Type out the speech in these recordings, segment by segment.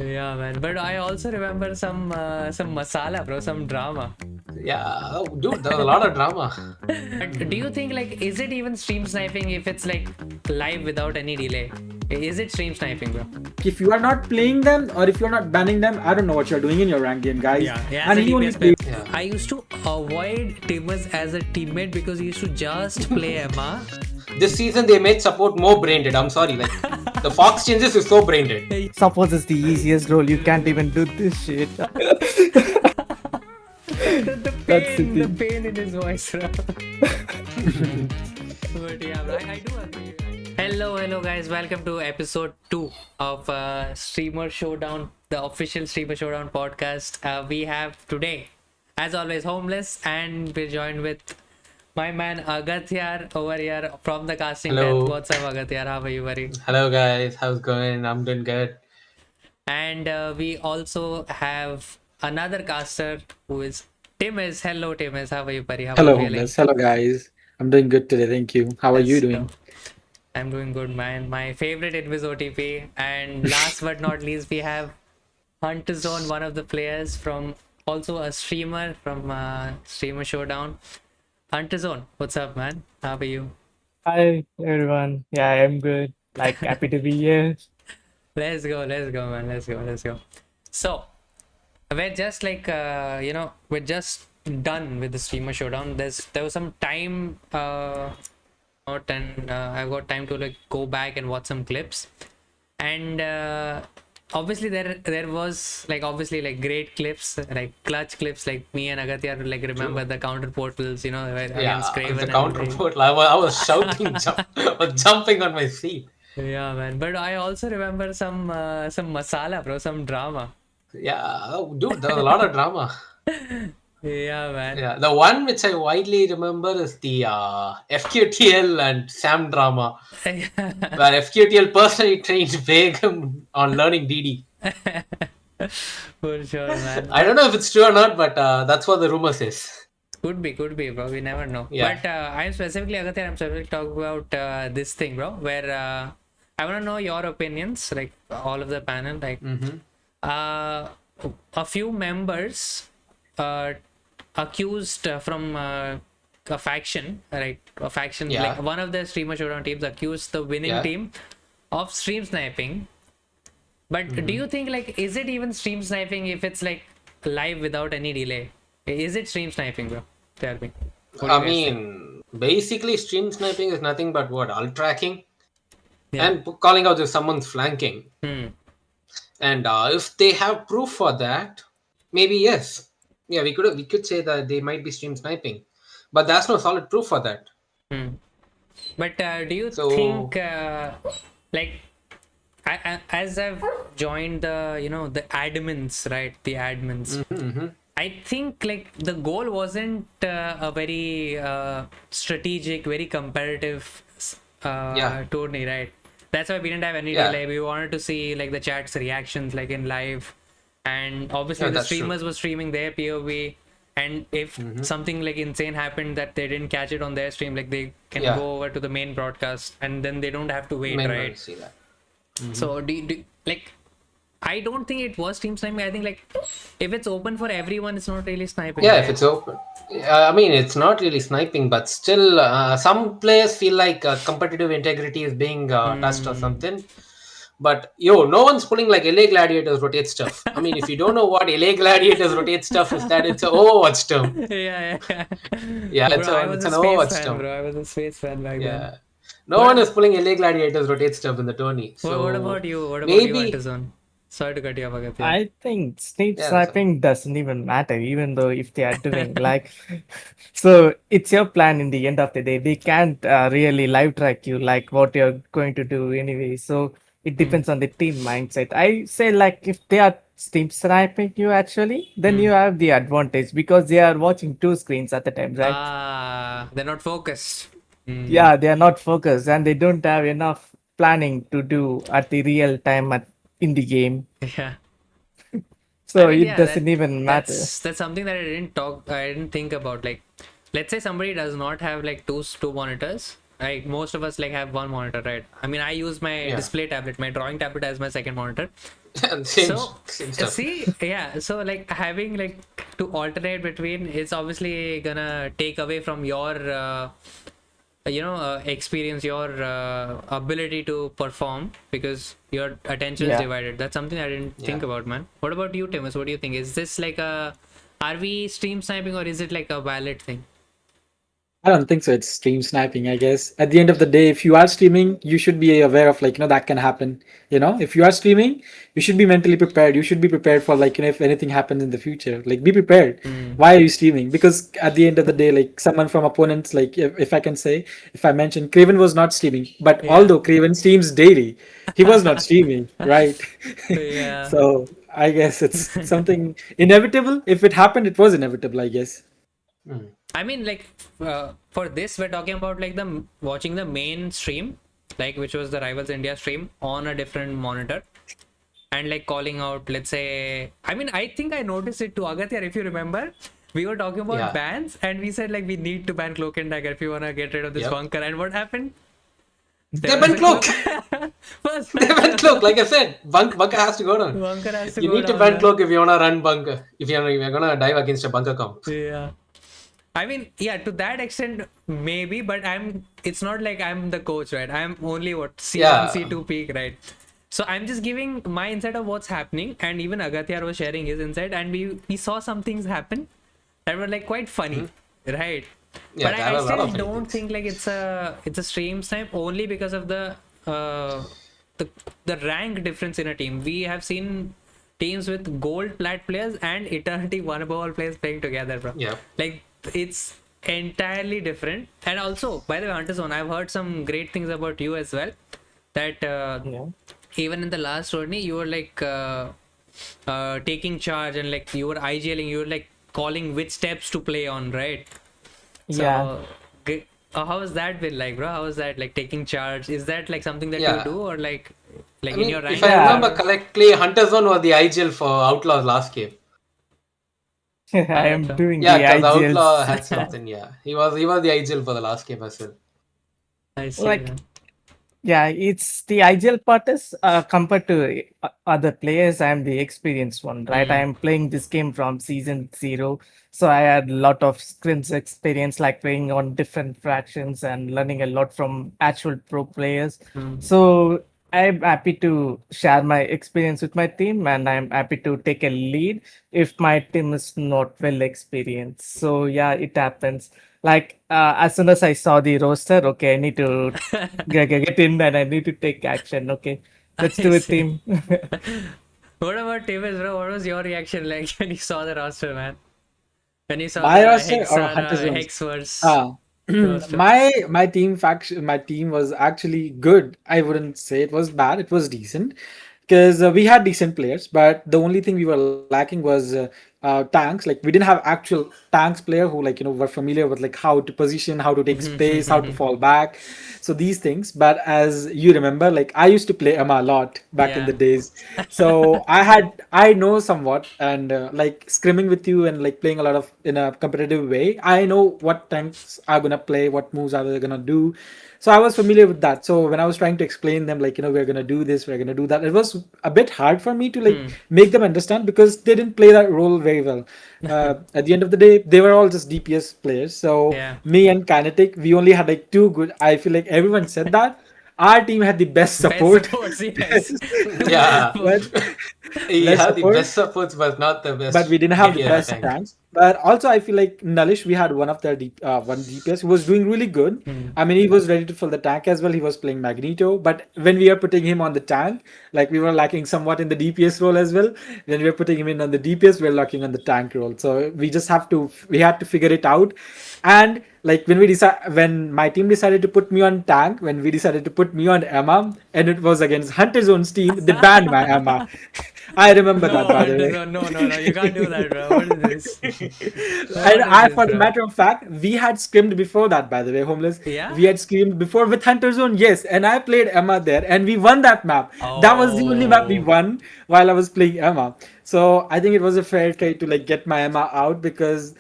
Yeah, man. But I also remember some masala, bro, some drama. Yeah, oh, dude, there was a lot of drama. But do you think is it even stream sniping if it's live without any delay? Is it stream sniping, bro? If you are not playing them or if you're not banning them, I don't know what you're doing in your rank game, guys. Yeah, as And a he only DPS player. plays. Yeah. I used to avoid Timmers as a teammate because he used to just play Emma. This season they made support more brain dead. I'm sorry, like the Fox changes is so brain dead. Suppose it's the easiest role. You can't even do this shit. The pain in his voice, bro. But yeah, bro, I do agree. Hello, guys. Welcome to episode 2 of Streamer Showdown, the official Streamer Showdown podcast. We have today, as always, Homeless, and we're joined with my man Agatyar over here from the casting Hello. tent. What's up, Agatyar? How are you, buddy? Hello guys, how's it going? I'm doing good. And we also have another caster who is Timmers. Hello, Timmers. How are you, buddy? How Hello, are you feeling? homeless. Hello, guys. I'm doing good today. Thank you. How are you Let's doing? go. I'm doing good, man. My favorite Invis OTP. And last but not least, we have Hunter Zone, one of the players from also a streamer from Streamer Showdown. Hunter Zone, what's up, man? How are you? Hi everyone. Yeah, I'm good. Like happy to be here. Let's go, man. Let's go. So, we're just we're just done with the Streamer Showdown. There was some time out, and I've got time to go back and watch some clips. And obviously there was obviously great clips, clutch clips, me and Agathya remember the counter portals, where Yeah, against Craven the and counter everything. portal. I was shouting, I was jumping on my seat. Yeah, man. But I also remember some masala, bro, some drama. Yeah, oh, dude, there was a lot of drama. Yeah, man. Yeah, the one which I widely remember is the FQTL and Sam drama, where FQTL personally trained Begum on learning DD. For sure, man. I don't know if it's true or not, but that's what the rumor says. Could be, bro. We never know. Yeah. But I'm specifically talking about this thing, bro, where I want to know your opinions, all of the panel, a few members accused from a faction, right? A faction, Yeah. one of the Streamer Showdown teams accused the winning Yeah. team of stream sniping. But do you think is it even stream sniping if it's live without any delay? Is it stream sniping, bro? Tell me. What do you I guys think? mean, basically, stream sniping is nothing but what? Alt tracking Yeah. and calling out if someone's flanking. Hmm. And if they have proof for that, maybe yes. Yeah, we could say that they might be stream sniping, but there's no solid proof for that. Hmm. But do you So- think as I've joined the admins, right? The admins. I think the goal wasn't a very strategic, very competitive Yeah. tourney, right? That's why we didn't have any Yeah. delay. We wanted to see the chat's reactions in live, and obviously Yeah, the that's true. streamers were streaming their POV. And if something insane happened that they didn't catch it on their stream, they can Yeah. go over to the main broadcast, and then they don't have to wait, May not right? see that. So do I don't think it was stream sniping. I think if it's open for everyone, it's not really sniping. Yeah, right? if it's open. I mean, it's not really sniping, but still, some players feel like competitive integrity is being touched or something. But no one's pulling LA Gladiators rotate stuff. I mean, if you don't know what LA Gladiators rotate stuff is, that it's an Overwatch term. yeah. Yeah, Bro, it's I was an a Overwatch space fan, term. bro. I was a space fan back then. Yeah. No one is pulling LA Gladiators rotate stuff in the tourney. So What about you? What about you, maybe Antizone? Sorry to cut you off, Agatya. I think stream Yeah, sniping doesn't even matter, even though if they are doing so it's your plan in the end of the day. They can't really live track you like what you're going to do anyway. So it depends on the team mindset. I say if they are stream sniping you actually, then you have the advantage because they are watching two screens at the time, right? They're not focused. Yeah, they are not focused and they don't have enough planning to do at the real time in the game. Yeah. So I mean, it yeah, doesn't even matter. That's something that I didn't think about. Let's say somebody does not have two monitors, Right, most of us like have one monitor, right? I mean, I use my Yeah. display tablet, my drawing tablet as my second monitor. same, So same stuff. see, yeah, so like having like to alternate between, it's obviously gonna take away from your experience, your ability to perform, because your attention is Yeah. divided. That's something I didn't think Yeah. about, man. What about you, Timus? What do you think? Is this like a, are we stream sniping, or is it like a valid thing? I don't think so. It's stream sniping, I guess. At the end of the day, if you are streaming, you should be aware of like, that can happen. If you are streaming, you should be mentally prepared. You should be prepared for like, if anything happens in the future, like be prepared. Why are you streaming? Because at the end of the day, like someone from opponents, like if I can say, if I mention Craven was not streaming, but Yeah. although Craven streams daily, he was not streaming, right? Yeah. So I guess it's something inevitable. If it happened, it was inevitable, I guess. I mean, like, for this, we're talking about like watching the main stream, like which was the Rivals India stream on a different monitor, and like calling out, let's say, I mean, I think I noticed it to Agathya, if you remember. We were talking about Yeah. bans, and we said like we need to ban Cloak and Dagger if you wanna get rid of this Yep. bunker. And what happened? They went cloak. First, They went cloak. Like I said, bunker has to go down. bunker has to You go need to down, ban man. cloak if you wanna run bunker. If you're gonna dive against a bunker comp. Yeah. I mean, yeah, to that extent, maybe, but it's not like I'm the coach, right? I'm only what, C1, Yeah. C2 peak, right? So I'm just giving my insight of what's happening, and even Agathya was sharing his insight, and we saw some things happen that were like quite funny, right? Yeah, But there I were a lot still of funny don't things. think like it's a stream snipe, only because of the rank difference in a team. We have seen teams with gold plat players and eternity one above all players playing together, bro. Yeah. Like it's entirely different. And also, by the way, Hunter Zone, I've heard some great things about you as well. That Yeah. even in the last tourney, you were like taking charge, and like you were IGLing, you were like calling which steps to play on, right? So, Yeah. how has that been like, bro? How is that like taking charge? Is that like something that Yeah. you do, or like I in mean, your rank? if I remember correctly, Hunter Zone was the IGL for Outlaws last game. I am Okay. doing Yeah, the because Outlaw IGLs. had something. Yeah, he was the IGL for the last game as well. I see. Like, Man. yeah, it's the IGL part is compared to other players. I am the experienced one, right? I am playing this game from season 0, so I had a lot of scrims experience, like playing on different fractions and learning a lot from actual pro players. So I'm happy to share my experience with my team, and I'm happy to take a lead if my team is not well experienced. So yeah, it happens. Like as soon as I saw the roster, okay, I need to get in and I need to take action. Okay, let's do I it, see. team. What about Tivis, bro? What was your reaction like when you saw the roster, man? When you saw My the roster or Hunter Zone's? Hex versus Ah, roster? my team was actually good. I wouldn't say it was bad. It was decent because we had decent players, but the only thing we were lacking was tanks. Like we didn't have actual tanks player who like were familiar with like how to position, how to take space, how to fall back. So these things. But as you remember, like I used to play Emma a lot back in Yeah. the days. So I know somewhat, and like scrimming with you and like playing a lot of in a competitive way, I know what tanks are gonna play, what moves are they gonna do. So I was familiar with that. So when I was trying to explain them, like we're gonna do this, we're gonna do that, it was a bit hard for me to like make them understand because they didn't play that role very well. At the end of the day, they were all just DPS players. So Yeah. me and Kinetic, we only had like two good. I feel like everyone said that our team had the best support. Best supports, yes. Yeah, but, he Best had the support. best supports, but not the best. but we didn't have the DPS best tank. tanks. But also, I feel like Nalish, we had one of their one DPS who was doing really good. I mean, he was ready to fill the tank as well. He was playing Magneto. But when we are putting him on the tank, like we were lacking somewhat in the DPS role as well. When we are putting him in on the DPS, we're lacking on the tank role. So we had to figure it out. And like when my team decided to put me on tank, when we decided to put me on Emma, and it was against Hunter's own team, they banned my Emma. I remember that, by the way. No, you can't do that, bro. What is this? And What is for this, the bro? matter of fact, we had scrimmed before that, by the way, Homeless. Yeah? We had screamed before with Hunter Zone, yes. And I played Emma there and we won that map. That was the only map we Oh. won while I was playing Emma. So I think it was a fair trade to like get my Emma out because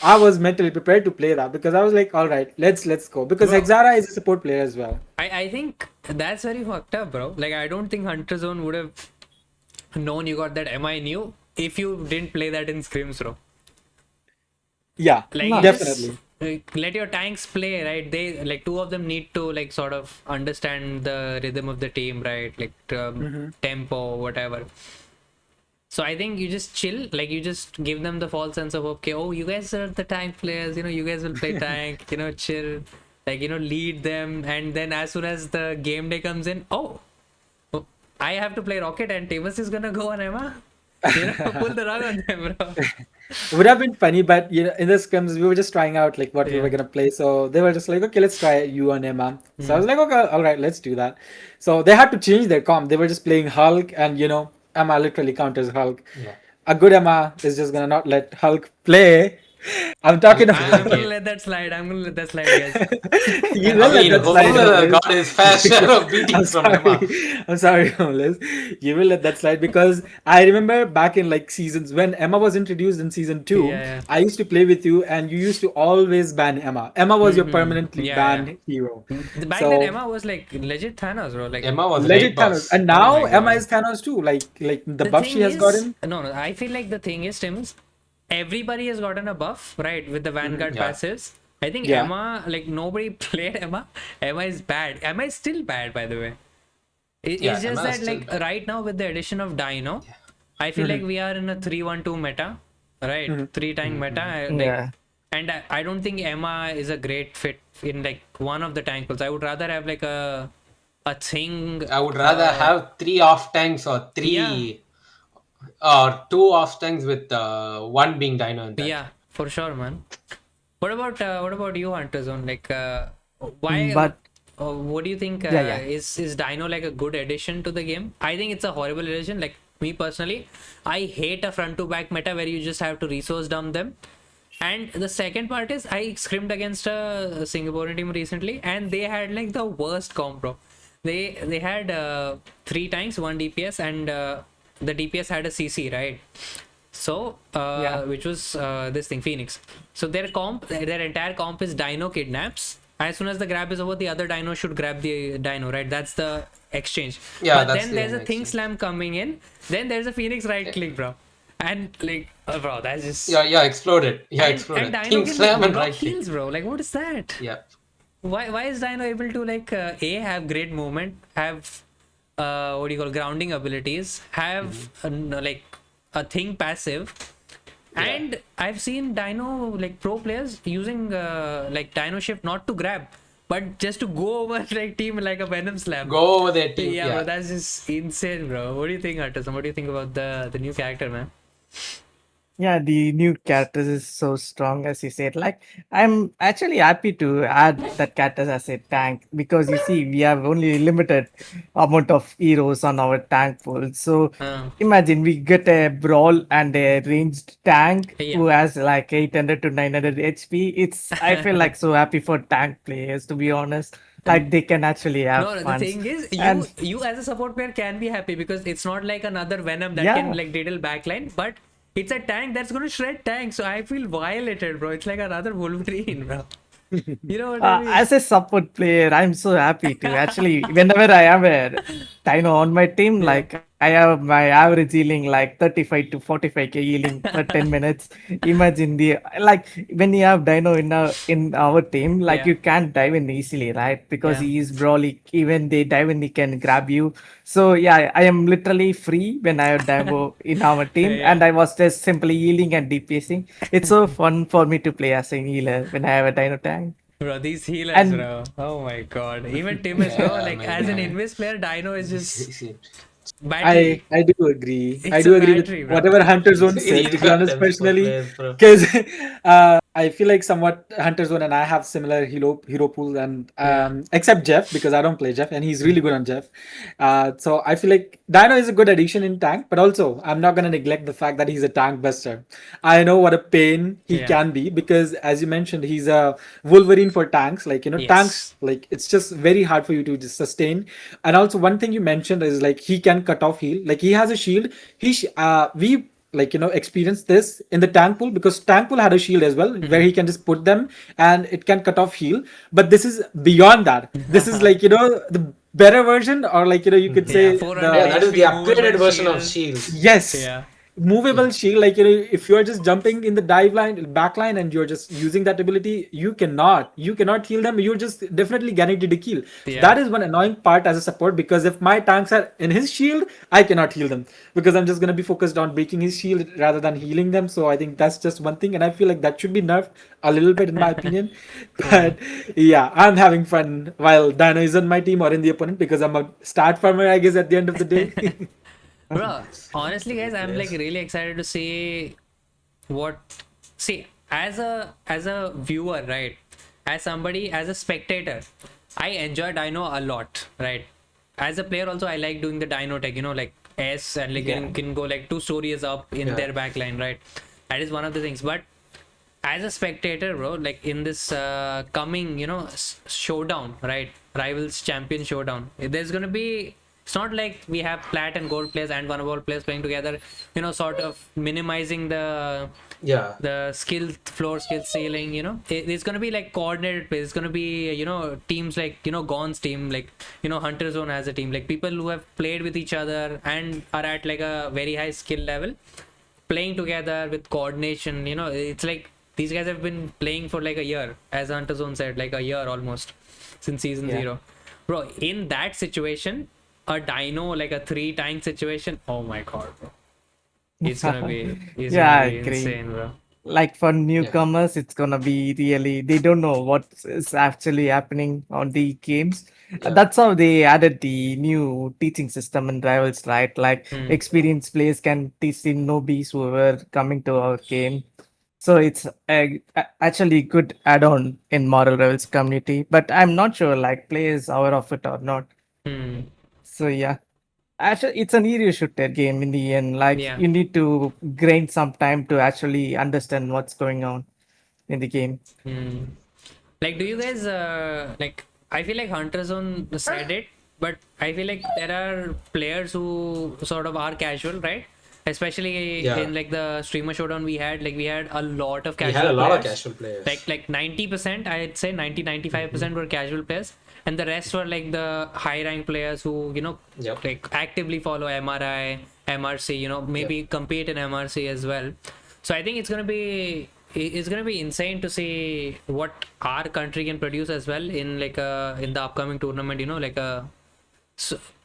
I was mentally prepared to play that because I was like, all right, let's go. Because Bro. Exara is a support player as well. I think that's very fucked up, bro. Like, I don't think Hunter Zone would have known you got that MI new if you didn't play that in scrims, bro. Yeah, Like, No. you definitely. just let your tanks play, right? They like two of them need to like sort of understand the rhythm of the team, right? Like tempo, whatever. So I think you just chill, like you just give them the false sense of okay, oh, you guys are the tank players, you guys will play tank, chill, like lead them, and then as soon as the game day comes in, oh, I have to play Rocket and Tamus is gonna go on Emma. Pull the rug on them, bro. Would have been funny, but in the scrims we were just trying out like what we were gonna play. So they were just like, okay, let's try you and Emma. So I was like, okay, all right, let's do that. So they had to change their comp. They were just playing Hulk, and Emma literally counters Hulk. Yeah. A good Emma is just gonna not let Hulk play. I'm talking I'm about. gonna let that slide. I'm gonna let that slide, guys. You I will let mean, that slide. Homer Homeless. got his fair share of I'm beatings from Emma. sorry. I'm sorry, Homeless. You will let that slide because I remember back in like seasons when Emma was introduced in season 2, Yeah. I used to play with you and you used to always ban Emma. Emma was your permanently Yeah, banned hero. Back So- then, Emma was like legit Thanos, bro. Like Emma was Legit raid boss. Thanos. And now my Emma God. is Thanos too. Like the the buff thing she has is, gotten. No, I feel like the thing is, Tim, everybody has gotten a buff, right, with the Vanguard Yeah. passives. I think Yeah. Emma, like nobody played Emma. Emma is bad. Emma is still bad, by the way. Yeah, It's just Emma is that, still like, bad. right now with the addition of Dino, I feel like we are in a 3-1-2 meta, right? Three tank meta. Like, Yeah. and I don't think Emma is a great fit in like one of the tank pools. I would rather have like a thing. I would rather have 3 off tanks or 3 or 2 off tanks with one being Dino in that. Yeah, for sure, man. What about you, Hunter Zone? Like, why? But What do you think? Yeah. Is Dino like a good addition to the game? I think it's a horrible addition. Like me personally, I hate a front to back meta where you just have to resource dump them. And the second part is I scrimmed against a Singaporean team recently, and they had like the worst comp, bro. They had 3 tanks, 1 DPS, and the DPS had a CC, right? So, which was this thing, Phoenix. So their entire comp is Dino kidnaps. As soon as the grab is over, the other Dino should grab the Dino, right? That's the exchange. Yeah, but that's then the there's a thing exchange. slam coming in. Then there's a Phoenix right click, bro. And like, bro, that's just. Yeah, exploded. Yeah, And exploded. Dino King can slam and block right click. heals, bro. Like, what is that? Yeah. Why is Dino able to like have great movement, have what do you call grounding abilities, have like a thing passive, and I've seen Dino like pro players using like Dino shift not to grab, but just to go over like team like a venom slam. Go over their team. Yeah, bro, that's just insane, bro. What do you think, Artisan? What do you think about the new character, man? Yeah, the new characters is so strong as you said. Like, I'm actually happy to add that characters as a tank because you see, we have only limited amount of heroes on our tank pool. So imagine we get a brawl and a ranged tank who has like 800 to 900 HP. I feel like so happy for tank players, to be honest. Like they can actually have No, the fun. thing is, And- you as a support player can be happy because it's not like another Venom that Yeah. can like diddle backline, but it's a tank that's gonna shred tank. So I feel violated, bro. It's like another Wolverine, bro. You know what I mean? As a support player, I'm so happy to actually, whenever I have a Dino on my team, like I have my average healing like 35 to 45k healing per 10 minutes. Imagine when you have Dino in our team, like you can't dive in easily, right? Because he is brawly. Even they dive in, he can grab you. So yeah, I am literally free when I have Dino in our team, and I was just simply healing and DPSing. It's so fun for me to play as a healer when I have a Dino tank. Bro, these healers, And- bro. Oh my god. Even Tim is, bro. Like, as an Invis player, Dino is just battery. I do agree. I It's do a agree battery, with bro. whatever Hunter Zone You said, to be got honest, them for personally. players, bro. Because I feel like somewhat Hunter Zone and I have similar hero pools, and except Jeff, because I don't play Jeff and he's really good on Jeff. So I feel like Dino is a good addition in tank, but also I'm not gonna neglect the fact that he's a tank buster. I know what a pain he can be because, as you mentioned, he's a Wolverine for tanks. Like tanks, like it's just very hard for you to just sustain. And also one thing you mentioned is like he can cut off heal. Like he has a shield. We like experience this in the tank pool, because tank pool had a shield as well where he can just put them and it can cut off heal. But this is beyond that. This is like the better version, or like you could Yeah, say 400 Yeah, the that is the HP upgraded movement version of shield. shield. yes, Yeah. movable shield. Like if you're just jumping in the dive line, back line, and you're just using that ability, you cannot heal them. You're just definitely guaranteed to kill. Yeah. That is one annoying part as a support, because if my tanks are in his shield, I cannot heal them, because I'm just gonna be focused on breaking his shield rather than healing them. So I think that's just one thing, and I feel like that should be nerfed a little bit in my opinion. But yeah, I'm having fun while Dino is on my team or in the opponent, because I'm a stat farmer, I guess, at the end of the day. Bro, honestly, guys, I'm like really excited to see what. See, as a viewer, right? As somebody, as a spectator, I enjoy Dino a lot, right? As a player, also, I like doing the Dino tech. Like S and like can go like 2 stories up in their backline, right? That is one of the things. But as a spectator, bro, like in this coming showdown, right, rivals champion showdown, there's gonna be, it's not like we have plat and gold players and vulnerable players playing together, sort of minimizing the skill ceiling. It's gonna be like coordinated plays. It's gonna be teams like Gon's team, like Hunter Zone has a team, like people who have played with each other and are at like a very high skill level, playing together with coordination. It's like these guys have been playing for like a year, as Hunter Zone said, like a year almost, since season 0. Bro, in that situation, a Dino, like a 3 tank situation, oh my god, bro. It's gonna be, I gonna be agree. insane, bro. Like for newcomers, it's gonna be really, they don't know what is actually happening on the games. That's how they added the new teaching system in Rivals, right? Like experienced players can teach the newbies who were coming to our game. So it's actually good add-on in Moral Rivals community, but I'm not sure like players are aware of it or not. Hmm. So yeah. Actually, it's an area shooter game in the end. Like Yeah. you need to grind some time to actually understand what's going on in the game. Like, do you guys like? I feel like Hunter Zone said it, but I feel like there are players who sort of are casual, right? Especially in like the Streamer Showdown we had, like we had a lot of We casual had a lot of players. casual players. Like 90%, I'd say 95% were casual players, and the rest were like the high rank players who like actively follow MRI, MRC, maybe compete in MRC as well. So I think it's gonna be insane to see what our country can produce as well in like in the upcoming tournament. Like a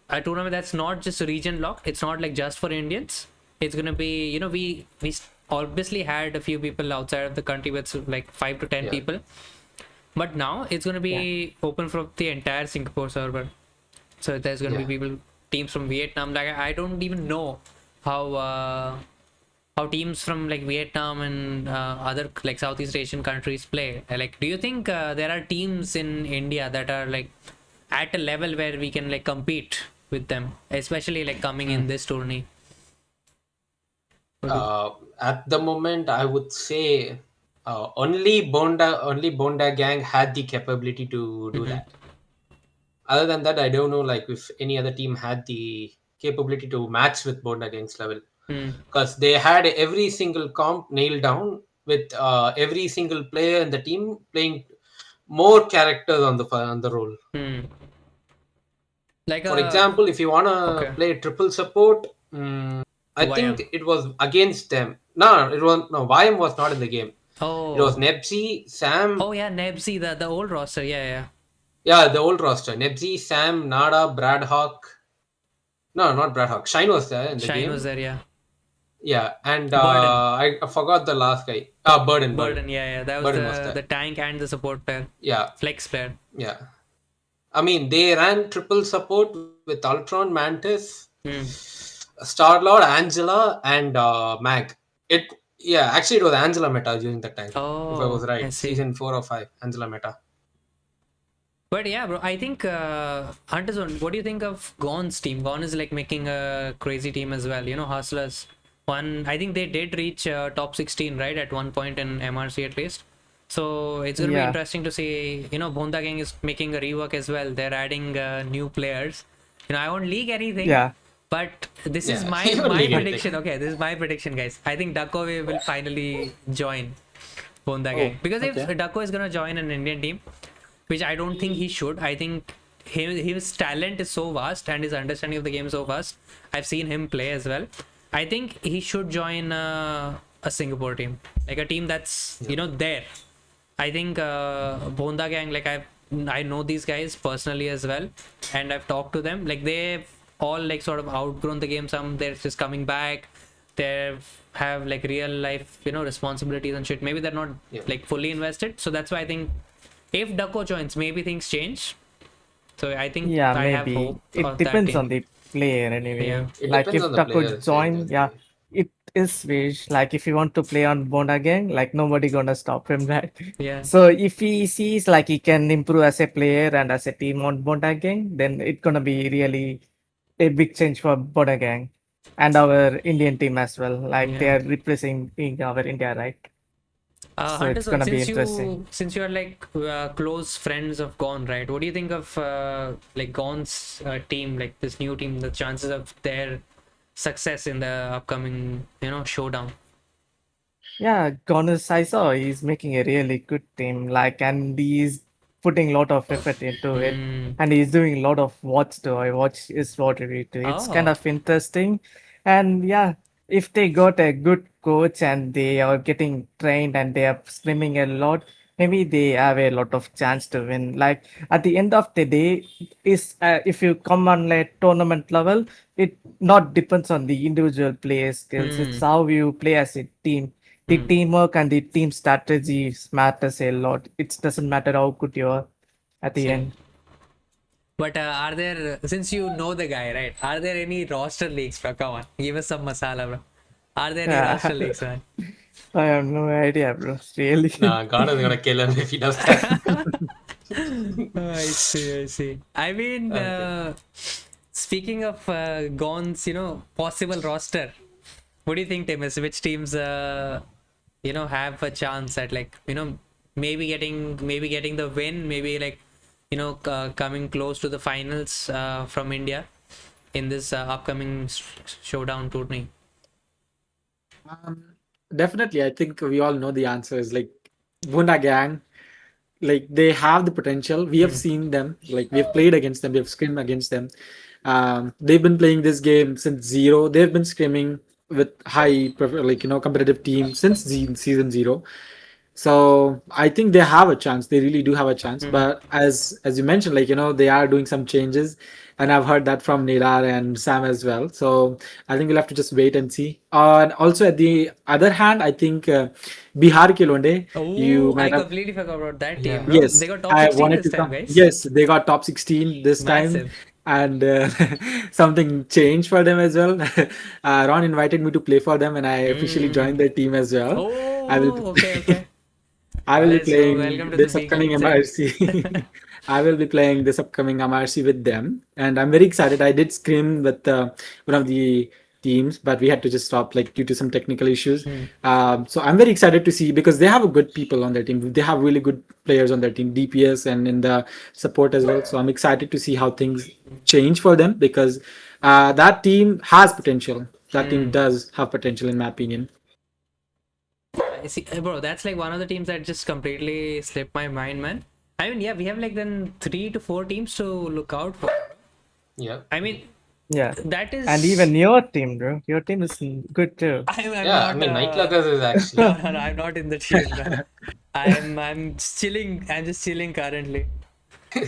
tournament that's not just region locked. It's not like just for Indians. It's gonna be, we obviously had a few people outside of the country with like 5 to 10 people, but now it's gonna be open for the entire Singapore server. So there's gonna be teams from Vietnam. Like I don't even know how teams from like Vietnam and other like Southeast Asian countries play. Like, do you think there are teams in India that are like at a level where we can like compete with them, especially like coming in this tourney? At the moment, I would say only Bonda gang had the capability to do that. Other than that, I don't know like if any other team had the capability to match with Bonda gang's level, because they had every single comp nailed down with every single player in the team playing more characters on the role. Like For example, if you wanna play triple support, I think it was against them. No, it was no. YM was not in the game. Oh, It was Nebsy, Sam. oh yeah, Nebsy, the old roster. Yeah. Yeah, the old roster. Nebsy, Sam, Nada, Bradhawk. No, not Bradhawk. Shine was there in the Shine game. was there, yeah. Yeah, and Burden. I forgot the last guy. Burden. Yeah. That was Burden was the tank and the support player. Yeah. Flex player. Yeah. I mean, they ran triple support with Ultron, Mantis, Star-Lord, Angela, and Mag. Actually, it was Angela meta during that time. Oh, if I was right. I see. Season 4 or 5, Angela meta. But yeah, bro, I think Hunter Zone, what do you think of Gon's team? Gon is like making a crazy team as well. Hustlers. I think they did reach top 16, right, at one point in MRC at least. So it's going to be interesting to see. Bonda Gang is making a rework as well. They're adding new players. I won't leak anything. Yeah. But this is Yeah, my you don't my need anything. prediction. Okay, this is my prediction, guys. I think Ducko will finally join Bonda gang, because if okay. Ducko is gonna join an Indian team, which I don't think he should. I think his talent is so vast and his understanding of the game is so vast. I've seen him play as well. I think he should join a Singapore team, like a team that's there. I think Bonda gang, like I know these guys personally as well, and I've talked to them. Like they've all like sort of outgrown the game. Some they're just coming back. They have like real life responsibilities and shit. Maybe they're not like fully invested. So that's why I think if Ducko joins, maybe things change. So I think Yeah, I have maybe. hope It of that depends on team. the player anyway. Yeah. It Like depends if on the Taco player. join, yeah, it is wish. Like if you want to play on Bonda gang, like nobody gonna stop him, right? Yeah. So if he sees like he can improve as a player and as a team on Bonda gang, then it's gonna be really a big change for Bonda gang and our Indian team as well. Like they Yeah. are representing our India, right? So Hunter, it's gonna be interesting. since you are like close friends of Gone, right? What do you think of like Gone's team, like this new team, the chances of their success in the upcoming showdown? Yeah, Connors, I saw he's making a really good team. Like, and he's putting a lot of effort into it, Mm. and he's doing a lot of watch too. I watch his watch review too. It's kind Oh. of interesting, and yeah, if they got a good coach and they are getting trained and they are swimming a lot, maybe they have a lot of chance to win. Like at the end of the day, is if you come on a tournament level, it not depends on the individual player skills. It's how you play as a team. The teamwork and the team strategy matters a lot. It doesn't matter how good you are at the end. But are there, since you know the guy, right? Are there any roster leaks, bro? Come on, give us some masala, bro. Are there any roster leaks, man? I have no idea, bro. Really. Nah, God is gonna kill him if he does that. Oh, I see, I see. I mean, Okay. speaking of Gone's, possible roster, what do you think, Timus? Which teams, have a chance at like, maybe getting the win, maybe like, coming close to the finals from India in this upcoming showdown tourney? Definitely, I think we all know the answer is like Bunda Gang. Like they have the potential. We have seen them. Like we have played against them. We have scrimmed against them. They've been playing this game since zero. They've been scrimming with competitive team since season zero. So I think they have a chance. They really do have a chance. But as you mentioned, they are doing some changes, and I've heard that from Nilar and Sam as well. So I think we'll have to just wait and see. And also at the other hand, I think Bihar Kilonde, you Oh, I might have. completely forgot about that team, Yeah. bro. Yes, They got top I 16 wanted this to time, come. guys. Yes, they got top 16 this time, Massive. and something changed for them as well. Ron invited me to play for them, and I officially joined their team as well. I will. Oh, okay. I will be Let's go. playing Welcome to the this big upcoming leagues, eh? MRC. I will be playing this upcoming MRC with them, and I'm very excited. I did scrim with one of the teams, but we had to just stop like due to some technical issues. So I'm very excited to see because they have a good people on their team. They have really good players on their team, DPS and in the support as well. So I'm excited to see how things change for them because that team has potential. That team does have potential, in my opinion. I see, bro, that's like one of the teams that just completely slipped my mind, man. I mean, yeah, we have like then 3 to 4 teams to look out for. Yeah. I mean, Yeah. that is. And even your team, bro. Your team is good too. I'm Yeah, not, I mean, Night Luggers is actually. no, I'm not in the team, bro. I'm chilling. I'm just chilling currently.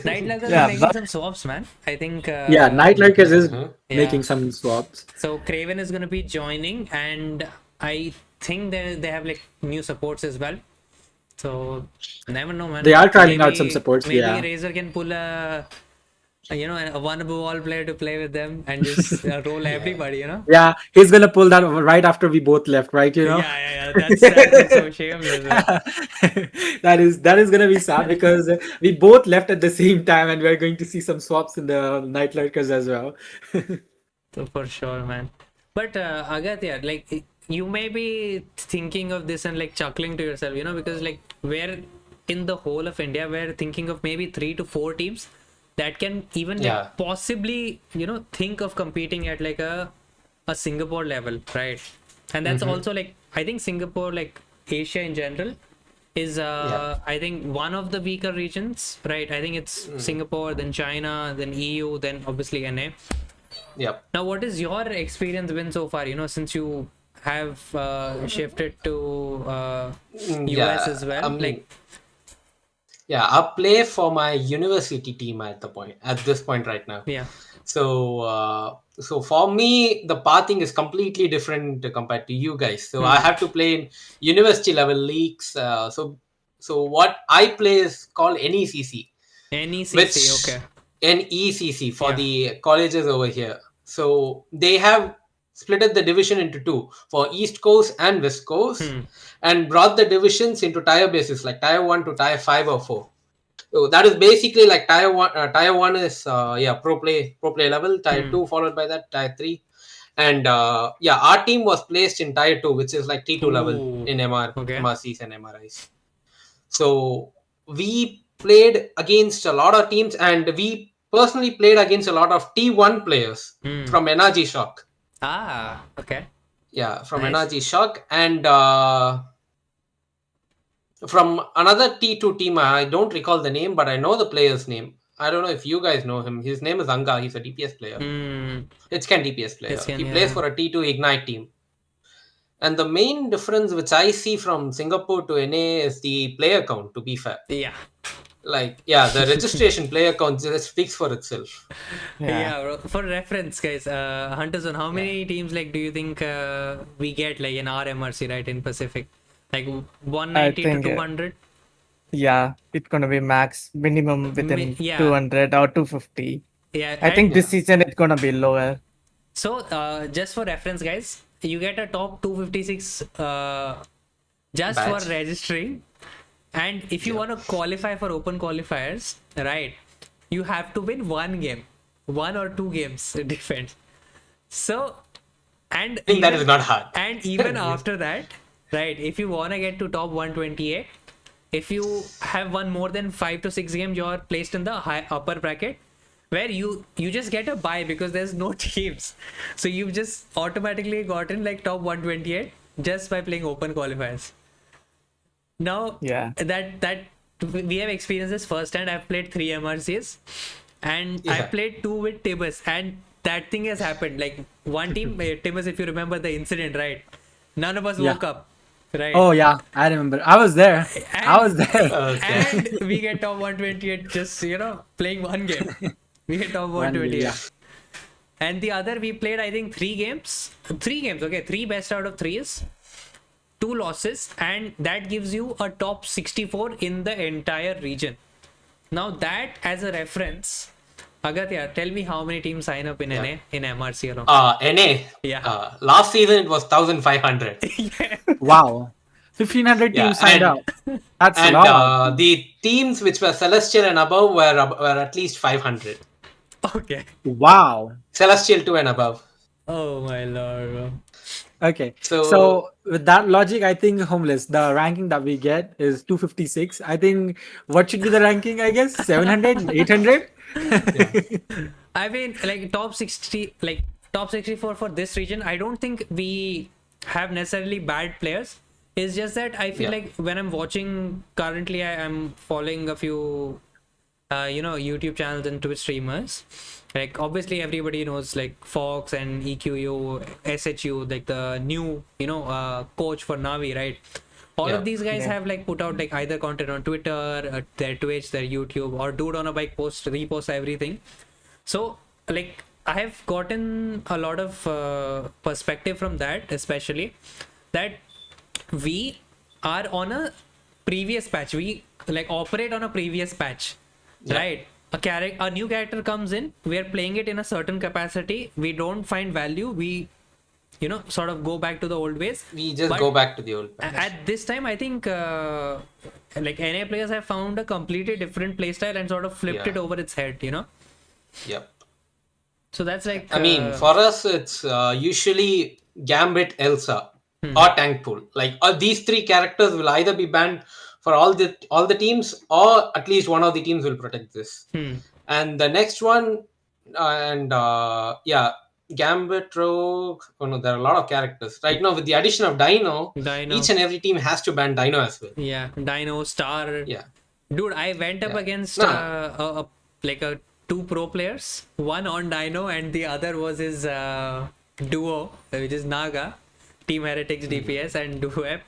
Night Luggers Yeah, are making some swaps, man. I think. Yeah, Night Lurkers is Mhm. making Yeah. some swaps. So Craven is gonna be joining, and I think they have like new supports as well. So never know, man. They are trying out some supports, Maybe yeah. Razor can pull a one above all player to play with them and just roll everybody. Yeah, he's gonna pull that right after we both left, right? Yeah. That's like so shameless. Man. that is gonna be sad because we both left at the same time, and we're going to see some swaps in the Night Lurkers as well. So for sure, man. But Agatya, like you may be thinking of this and like chuckling to yourself, because like we're in the whole of India, we're thinking of maybe 3 to 4 teams that can even Yeah. like possibly, you know, think of competing at like a Singapore level, right? And that's also like, I think Singapore, like Asia in general, is I think one of the weaker regions, right? I think it's Singapore, then China, then EU, then obviously NA. Yep. Now, what is your experience been so far? You know, since you have shifted to US as well, like. Yeah, I play for my university team at this point right now. Yeah. So for me, the pathing is completely different compared to you guys. So I have to play in university level leagues. So what I play is called NECC, NECC, which okay. NECC for Yeah. the colleges over here. So they have splitted the division into two for East Coast and West Coast, and brought the divisions into tier basis, like tier 1 to tier 5 or 4. So that is basically like tier 1. Tier 1 is pro play level. Tier 2 followed by that tier 3, and our team was placed in tier 2, which is like T2 level Ooh, in okay. MRCs and MRIs. So we played against a lot of teams, and we personally played against a lot of T1 players from Energy Shock. Ah, okay. Yeah, from Nice. Energy Shock, and from another T2 team. I don't recall the name, but I know the player's name. I don't know if you guys know him. His name is Anga. He's a DPS player. It's Ken DPS player. It's Ken, He yeah. plays for a T2 Ignite team. And the main difference which I see from Singapore to NA is the player count, to be fair. Yeah. Like, yeah, the registration player count just speaks for itself. Yeah, bro. For reference, guys, Hunters, on how many teams like do you think we get like in our MRC, right, in Pacific? Like 190 to think, 200? Yeah, it's gonna be max minimum within yeah. 200 or 250. Yeah. I think this season it's gonna be lower. So, just for reference, guys, you get a top 256 just Badge. for registering. And if you want to qualify for open qualifiers, right, you have to win one game, 1 or 2 games, it depends. So, and I think that is not hard. And even after that, right, if you want to get to top 128, if you have won more than 5 to 6 games, you're placed in the upper bracket, where you just get a bye because there's no teams. So you've just automatically gotten like top 128 just by playing open qualifiers. Now, that we have experienced this firsthand. I've played 3 MRCs, and I played 2 with Tibbus, and that thing has happened. Like one team, Tibbus, if you remember the incident, right? None of us woke up, right? Oh yeah, I remember. I was there. And we get top 128 just, you know, playing one game. We get top 128. Yeah. And the other, we played, I think, 3 games. 3 games, okay. 3 best out of 3s. 2 losses, and that gives you a top 64 in the entire region. Now that as a reference, Agatya, tell me how many teams sign up in NA, in MRC alone. NA. Yeah. Last season it was 1,500. Wow. 1,500 teams signed up. That's a lot. The teams which were Celestial and above were at least 500. Okay. Wow. Celestial 2 and above. Oh my lord. Okay. So with that logic, I think Homeless, the ranking that we get is 256. I think what should be the ranking, I guess? 700, 800? I mean, like top 60, like top 64 for this region, I don't think we have necessarily bad players. It's just that I feel like when I'm watching currently, I am following a few YouTube channels and Twitch streamers. Like obviously everybody knows like Fox and EQU, SHU, like the new coach for Navi, right? All of these guys have like put out like either content on Twitter, their Twitch, their YouTube, or Dude on a Bike repost everything. So like I have gotten a lot of perspective from that, especially that we are on a previous patch. We like operate on a previous patch, right? A new character comes in, we are playing it in a certain capacity, we don't find value, we sort of go back to the old ways. We just go back to the old patch. At this time, I think like NA players have found a completely different playstyle and sort of flipped it over its head, Yep. So that's like I mean, for us it's usually Gambit, Elsa or Tank Pool. Like these 3 characters will either be banned for all the teams, or at least one of the teams will protect this. And the next one, Gambit, Rogue. Oh no, there are a lot of characters right now. With the addition of Dino, Dino. each and every team has to ban Dino as well. Yeah, Dino, Star. Yeah. Dude, I went up Yeah. against No. two pro players. One on Dino and the other was his duo, which is Naga, Team Heretics DPS and Duep.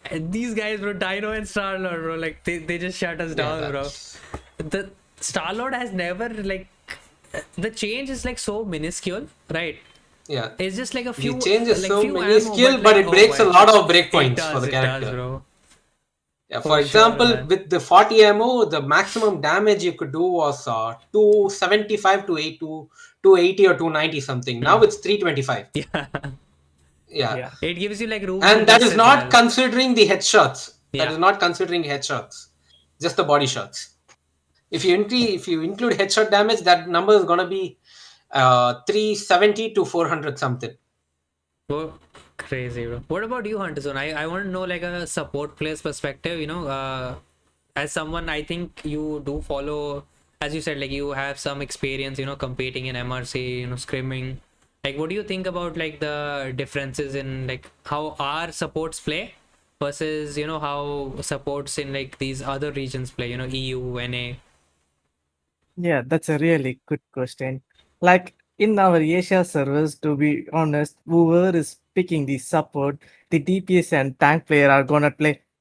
And these guys, bro, Dino and Starlord, bro, like they just shut us down, bro. that's- The Starlord has never like the change is like so minuscule, right? Yeah. It's just like a few The change is like so few minuscule, ammo, but like, it breaks a my lot God. of breakpoints It for the does, character. bro. Yeah, For for example, sure, man. with the 40 ammo, the maximum damage you could do was 275 to 280 or 290 something. Now it's 325. Yeah. Yeah. Yeah. It gives you like room to And that miss is as not well. considering the headshots. That Yeah. is not considering headshots. Just the body shots. If you include headshot damage, that number is gonna be 370 to 400 something. Oh, crazy, bro. What about you, Hunter Zone? I want to know like a support player's perspective, as someone I think you do follow, as you said, like you have some experience, competing in MRC, scrimming. Like, what do you think about like the differences in like how our supports play versus, how supports in like these other regions play, EU, NA? Yeah, that's a really good question. Like in our Asia servers, to be honest, whoever is picking the support, the DPS and tank player are gonna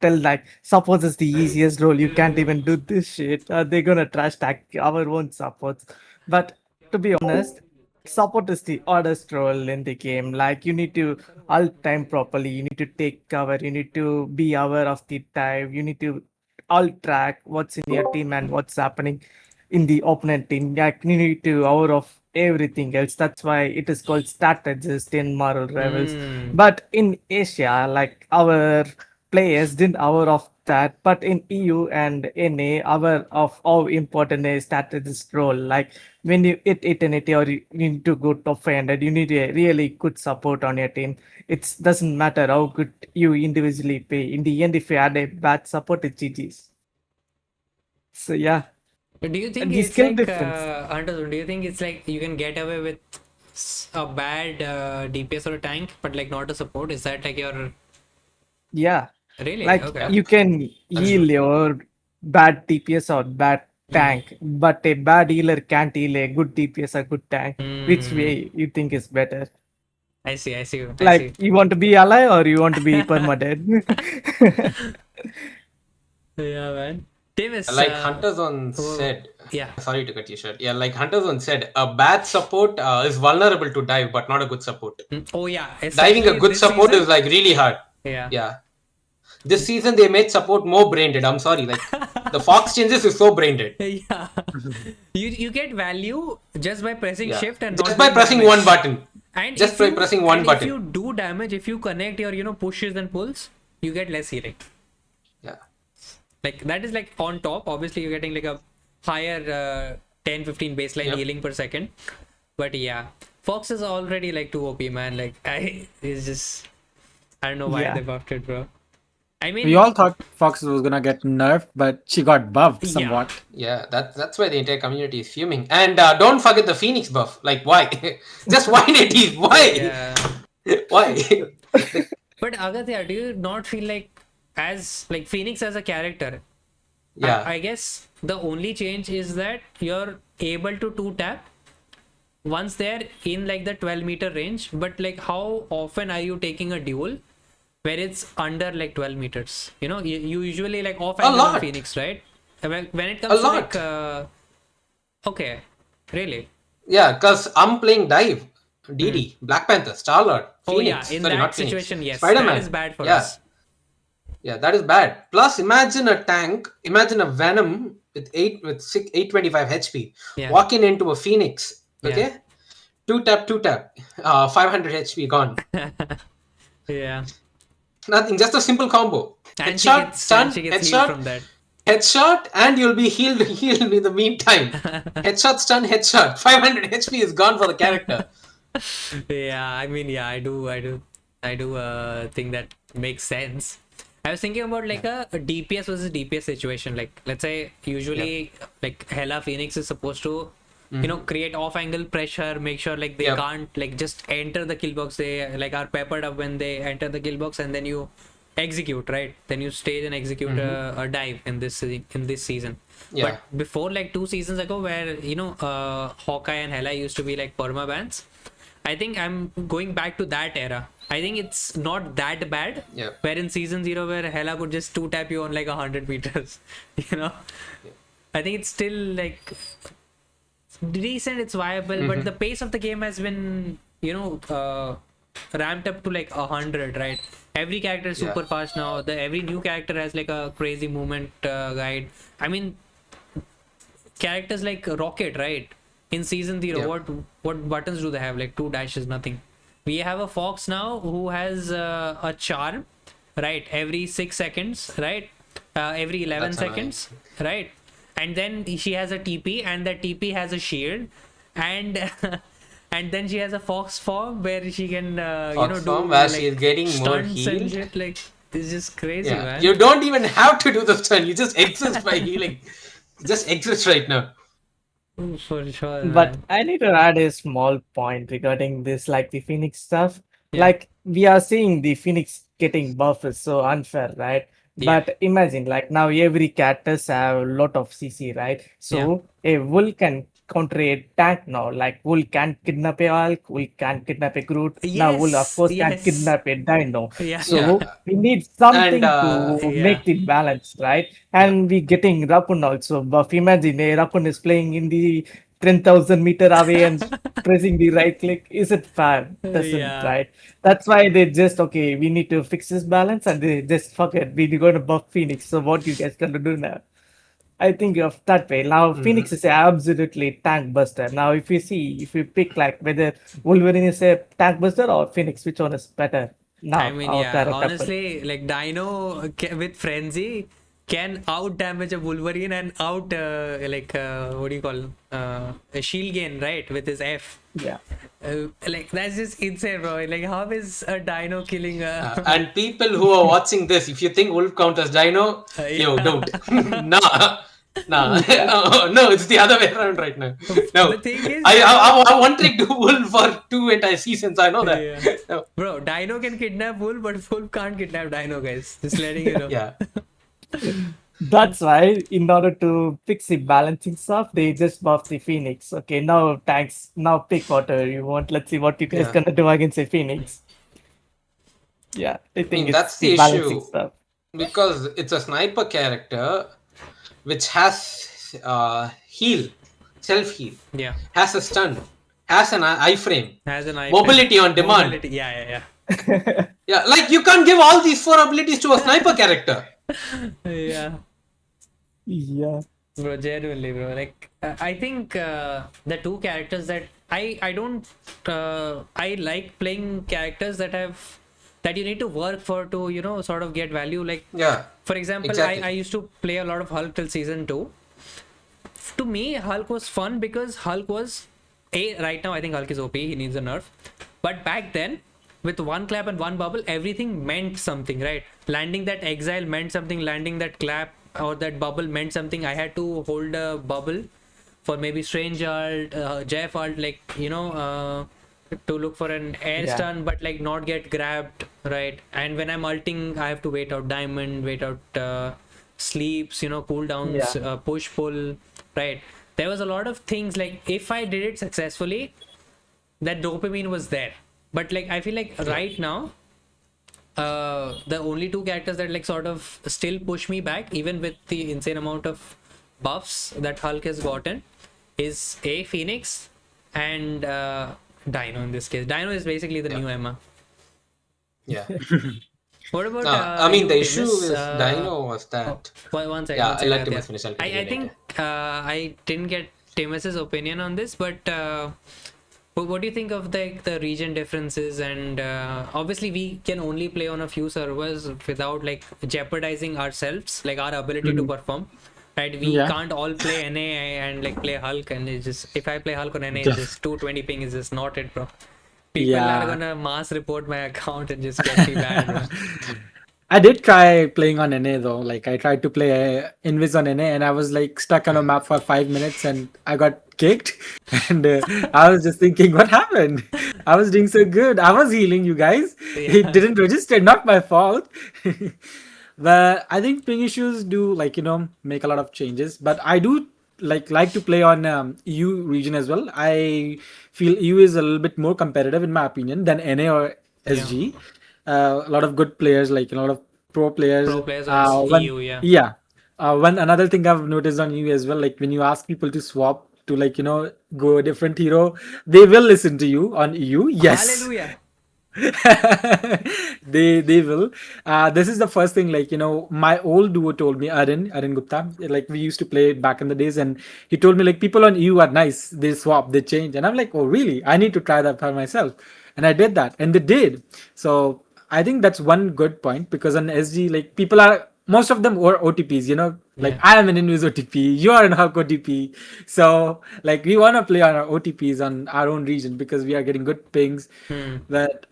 tell like support is the easiest role. You can't even do this shit. They're gonna trash tag our own supports. But to be honest, support is the hardest role in the game. Like you need to alt time properly. You need to take cover. You need to be aware of the time. You need to alt track what's in your team and what's happening in the opponent team. Like you need to aware of everything else. That's why it is called strategist in Marvel Rivals. But in Asia, like our players didn't aware of that. But in EU and NA, aware of how important a strategist role. Like when you hit eternity or you need to go top 500, you need a really good support on your team. It doesn't matter how good you individually play. In the end, if you had a bad support, it's GG's. So yeah. Do you think The it's skill like, difference. Hunter, do you think it's like you can get away with a bad DPS or a tank, but like not a support? Is that like your Yeah. really? Like Okay. you can heal your bad DPS or bad tank, but a bad healer can't heal a good DPS or good tank. Which way you think is better? I see. I see. Like you want to be alive or you want to be permadead? Yeah, man. Davis, Like Hunterzone said, yeah. sorry to cut you short. Yeah, like Hunterzone said, a bad support is vulnerable to dive, but not a good support. Oh yeah, Diving a especially good this support season. is like really hard. Yeah. Yeah. This season they made support more brain dead. I'm sorry. Like the Fox changes is so brain dead. Yeah. You get value just by pressing Yeah. shift and Just not by doing pressing damage. one button. And Just if by you- pressing one and button. if you do damage, if you connect your pushes and pulls, you get less healing. Yeah. Like that is like on top. Obviously, you're getting like a higher 10-15 baseline Yep. healing per second. But yeah, Fox is already like 2 OP, man. Like it's just I don't know why Yeah. they buffed it, bro. I mean, We all thought Fox was gonna get nerfed, but she got buffed Yeah. somewhat. Yeah, that's why the entire community is fuming. And don't forget the Phoenix buff. Like why? Just why Native? Why? yeah. Why? But Agatya, do you not feel like as like Phoenix as a character? Yeah. I guess the only change is that you're able to 2-tap once they're in like the 12-meter range. But like, how often are you taking a duel where it's under like 12 meters? You usually like off angle on lot. Phoenix, right? When it comes to lot. like, okay, really? Yeah, because I'm playing dive. DD, Black Panther, Star-Lord, Oh Phoenix. yeah, in Sorry, that not Phoenix. situation, yes, Spider-Man. that is bad for Yeah. us. Yeah, that is bad. Plus, imagine a tank. Imagine a Venom with 825 HP Yeah. walking into a Phoenix. Yeah. Okay, two tap, 500 HP gone. Yeah, Nothing, just a simple combo. and she Headshot, gets, stun, and she gets healed headshot, from that. headshot, and you'll be healed in the meantime. Headshot, stun, headshot. 500 HP is gone for the character. Yeah, I mean, yeah, I do think that makes sense. I was thinking about like a DPS versus DPS situation. Like, let's say usually like Hela Phoenix is supposed to, you know, create off-angle pressure, make sure like they can't like just enter the kill box. They like are peppered up when they enter the kill box, and then you execute, right? Then you stage and execute a dive in this season. Yeah. But before, like 2 seasons ago, where you know Hawkeye and Hela used to be like perma bans, I think I'm going back to that era. I think it's not that bad. Yeah. Where in season 0, where Hela could just 2-tap you on like 100 meters, you know. I think it's still like decent, it's viable, but the pace of the game has been, you know, ramped up to like 100, right? Every character is super fast now. Every new character has like a crazy movement guide. I mean, characters like Rocket, right? In season 0, what buttons do they have? Like 2 dashes, nothing. We have a Fox now who has a charm, right? Every 6 seconds, right? Every 11 seconds, right? And then she has a TP, and that TP has a shield, and and then she has a Fox form where she can you know, do where like she is getting more stunts and healed. shit. Like, this is crazy, man. You don't even have to do the stun. You just exist by healing. Just exist right now. For sure, But man. I need to add a small point regarding this, like the Phoenix stuff. Yeah. Like we are seeing the Phoenix getting buff is so unfair, right? Yeah. But imagine, like now every characters have a lot of CC, right? So a Wool can counter a tank now. Like Wool can kidnap a Hulk, Wool can kidnap a Groot. Now Wool of course can kidnap a Dino. Yeah. So we need something And, to make it balanced, right? And we getting Rapun also. But imagine a Rapun is playing in the 10,000 meter away and pressing the right click. Is it fair? Doesn't, right? That's why they just, okay, we need to fix this balance, and they just fuck it. We're going to buff Phoenix. So what you guys gonna do now? I think of that way. Now Phoenix is absolutely tank buster. Now if you pick like whether Wolverine is a tank buster or Phoenix, which one is better? Now I mean, honestly, like Dino with Frenzy can out damage a Wolverine and out what do you call a shield gain, right, with his F. Yeah. Like that's just insane, bro. Like, how is a Dino killing a and people who are watching this, if you think Wolf counters Dino, yo, don't. No, it's the other way around right now. No, The thing is, I want to do Wolf for 2 entire seasons. I know that. No. bro, Dino can kidnap Wolf, but Wolf can't kidnap Dino, guys. Just letting you know. Yeah. That's why, in order to fix the balancing stuff, they just buff the Phoenix. Okay, now tanks. Now pick whatever you want. Let's see what you guys gonna do against a Phoenix. Yeah, I think it's that's the balancing issue. stuff. Because it's a sniper character which has heal, self heal, Yeah. has a stun, has an iframe, Has an eye. mobility on demand. Mobility. Yeah. Yeah, like you can't give all these 4 abilities to a sniper character. Yeah. Yeah. Bro, genuinely, bro. Like, I think the 2 characters that I don't I like playing characters that you need to work for to, you know, sort of get value. Like, Yeah. for example, exactly. I used to play a lot of Hulk till season 2. To me, Hulk was fun because Hulk was right now I think Hulk is OP. He needs a nerf. But back then, with 1 clap and 1 bubble, everything meant something, right? Landing that exile meant something. Landing that clap or that bubble meant something. I had to hold a bubble for maybe Strange ult, Jeff ult, like, you know, to look for an air stun, but like not get grabbed, right? And when I'm ulting, I have to wait out diamond, wait out sleeps, you know, cooldowns, push pull, right? There was a lot of things, like if I did it successfully, that dopamine was there. But like I feel like right now, the only 2 characters that like sort of still push me back, even with the insane amount of buffs that Hulk has gotten, is a Phoenix and Dino. In this case, Dino is basically the new Emma. Yeah. What about I mean, you, the issue Timus? with Dino was that. One second. Yeah, one I'll second, let yeah. Timus finish. I'll I continue think I didn't get Timus's opinion on this, but what do you think of the region differences? And obviously we can only play on a few servers without like jeopardizing ourselves, like our ability to perform, right? We can't all play NA and like play Hulk, and it's just, if I play Hulk on NA, it's just 220 ping is just not it, bro. People are gonna mass report my account and just get me banned, bro. I did try playing on NA though. Like I tried to play Invis on NA, and I was like stuck on a map for 5 minutes, and I got kicked. And I was just thinking, what happened? I was doing so good. I was healing you guys. It Yeah. didn't register. Not my fault. But I think ping issues do like make a lot of changes. But I do like to play on EU region as well. I feel EU is a little bit more competitive in my opinion than NA or Yeah. SG. A lot of good players, like a lot of pro players. Pro players on One, EU, yeah. yeah. One another thing I've noticed on you as well, like when you ask people to swap to like go a different hero, they will listen to you on EU. Yes, Hallelujah. they will. This is the first thing, like my old duo told me, Arin Gupta, like we used to play back in the days, and he told me like people on EU are nice, they swap, they change, and I'm like, oh really, I need to try that for myself. And I did that, and they did. So I think that's one good point, because on SG, like people are, most of them were OTPs, like Yeah. I am an Invis OTP, you are an Hulk OTP. So like we want to play on our OTPs on our own region because we are getting good pings. Hmm. But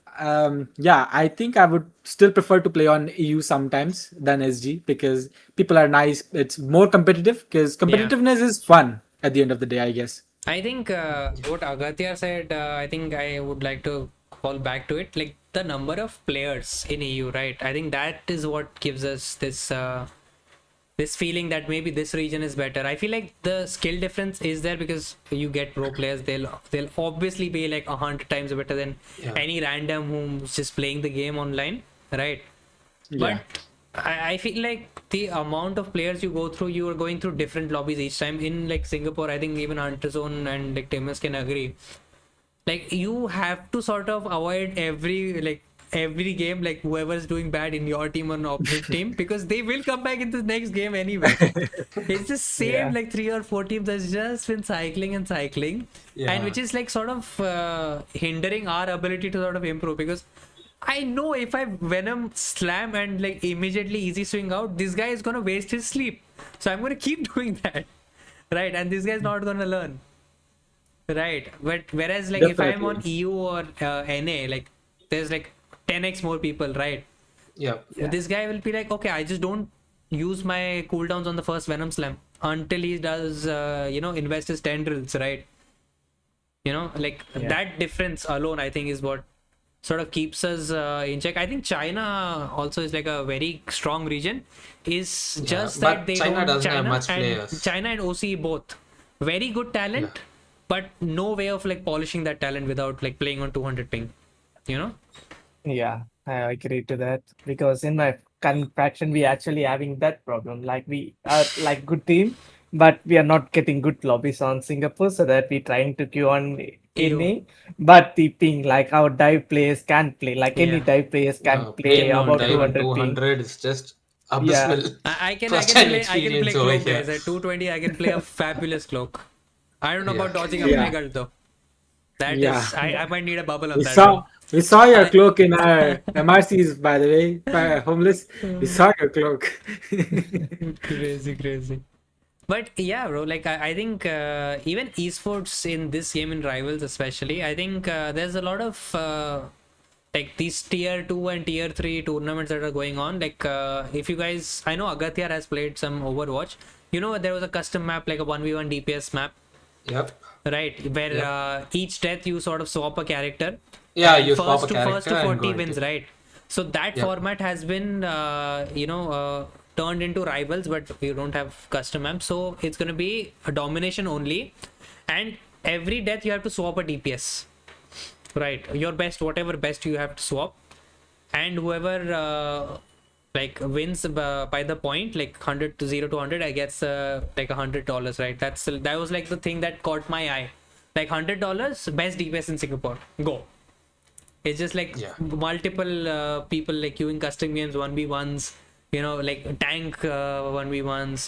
yeah, I think I would still prefer to play on EU sometimes than SG, because people are nice. It's more competitive, because Yeah. competitiveness is fun at the end of the day, I guess. I think what Agatya said, I think I would like to call back to it. Like the number of players in EU, right? I think that is what gives us this feeling that maybe this region is better. I feel like the skill difference is there because you get pro players. They'll obviously be like 100 times better than Yeah. any random who's just playing the game online, right? Yeah. But I feel like the amount of players you go through, you are going through different lobbies each time. In like Singapore, I think even Hunterzone and like Timus can agree. Like you have to sort of avoid every game, like whoever's doing bad in your team or opposite team, because they will come back in the next game anyway. It's the same Yeah. like 3 or 4 teams that's just been cycling and cycling, Yeah. and which is like sort of hindering our ability to sort of improve, because I know if I Venom slam and like immediately easy swing out, this guy is gonna waste his sleep. So I'm gonna keep doing that, right? And this guy's not gonna learn, right? But whereas like if I'm on Definitely. EU or NA, like there's like 10x more people, right? Yeah. Yeah. This guy will be like, okay, I just don't use my cooldowns on the first Venom slam until he does, invest his tendrils, right? Like Yeah. that difference alone, I think, is what sort of keeps us in check. I think China also is like a very strong region. Is Yeah, just but that they China don't doesn't have China much and players. China and OC both very good talent, Yeah. but no way of like polishing that talent without like playing on 200 ping. You know? Yeah, I agree to that because in my current faction we actually having that problem. Like we are like good team, but we are not getting good lobbies on Singapore, so that we trying to queue on EU. NA. But the ping, like our dive players can play, like any Yeah. dive players can play Ping on about dive on 200 ping. 200 is just Yeah, abysmal. I can First play time I can play experience over cloak, here. guys. At 220 I can play a fabulous cloak. I don't know about Yeah. dodging a Yeah. Megalt though. That Yeah. is I might need a bubble of We that saw one. we saw your I- cloak in our MRCs, by the way, homeless. We saw your cloak. Crazy. But yeah, bro, like I think even esports in this game, in Rivals especially, I think there's a lot of like these tier 2 and tier 3 tournaments that are going on. Like if you guys, I know Agatya has played some Overwatch. There was a custom map, like a 1v1 DPS map, Yep. right? Where each death you sort of swap a character. Yeah, And you swap a first to character and 40 go wins, into- right? So that Yeah. format has been turned into Rivals, but we don't have custom maps, so it's going to be a domination only, and every death you have to swap a DPS, right? Your best, whatever best you have to swap, and whoever like wins by the point, like 100 to 0 to 100, I guess like $100, right? That was like the thing that caught my eye, like $100 best DPS in Singapore, go. It's just like Yeah. multiple people like queuing custom games 1v1s, like tank 1v1s,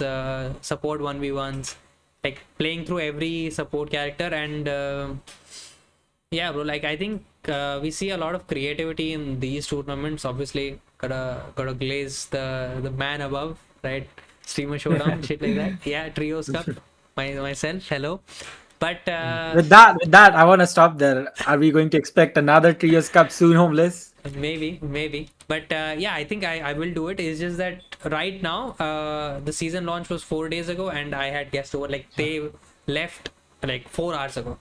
support 1v1s, like playing through every support character. And yeah, bro, like I think we see a lot of creativity in these tournaments. Obviously, gotta glaze the man above, right? Streamer Showdown, shit like that. Yeah, Trios Cup, myself, hello. But With that, I want to stop there. Are we going to expect another Trios Cup soon, Homeless? maybe. But yeah, I think I will do it. It's just that right now, the season launch was 4 days ago, and I had guest over. Like they left like 4 hours ago.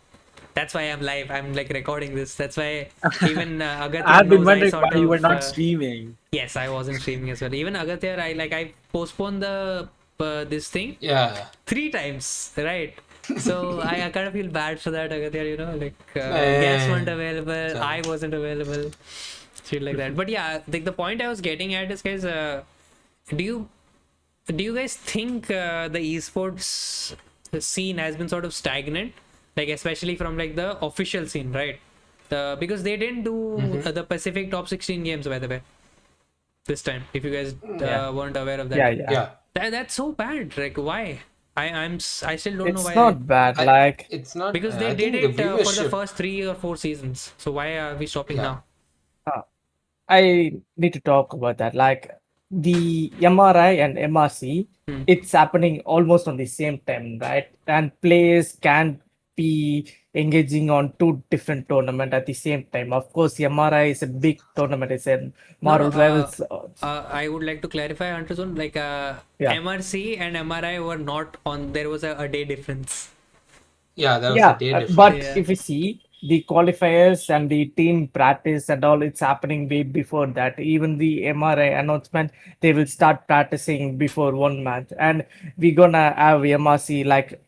That's why I'm live. I'm like recording this. That's why even Agatya I've been knows I wondering sort why you were of, not streaming. yes, I wasn't streaming as well. Even Agatya, I postponed the this thing Yeah. 3 times, right? So I kind of feel bad for that, Agatya. Like Man. guests weren't available, Sorry. I wasn't available, shit like that. But yeah, the point I was getting at is, guys, do you guys think the esports scene has been sort of stagnant, like especially from like the official scene, right? Because they didn't do the Pacific top 16 games, by the way, this time. If you guys weren't aware of that, Yeah. that's so bad. Like, why? I still don't know It's why. not bad. Like It's not Because I they did think it the for the viewership- first 3 or 4 seasons. So why are we stopping Yeah. now? I need to talk about that. Like the MRI and MRC, it's happening almost on the same time, right? And players can be engaging on 2 different tournaments at the same time. Of course, MRI is a big tournament. It's a Marvel Rivals. I would like to clarify, Antozone, like MRC and MRI were not on. There was a day difference. Yeah, that was Yeah, a day difference. but Yeah. if you see the qualifiers and the team practice and all, it's happening way before that. Even the MRI announcement, they will start practicing before one match, and we're gonna have MRC like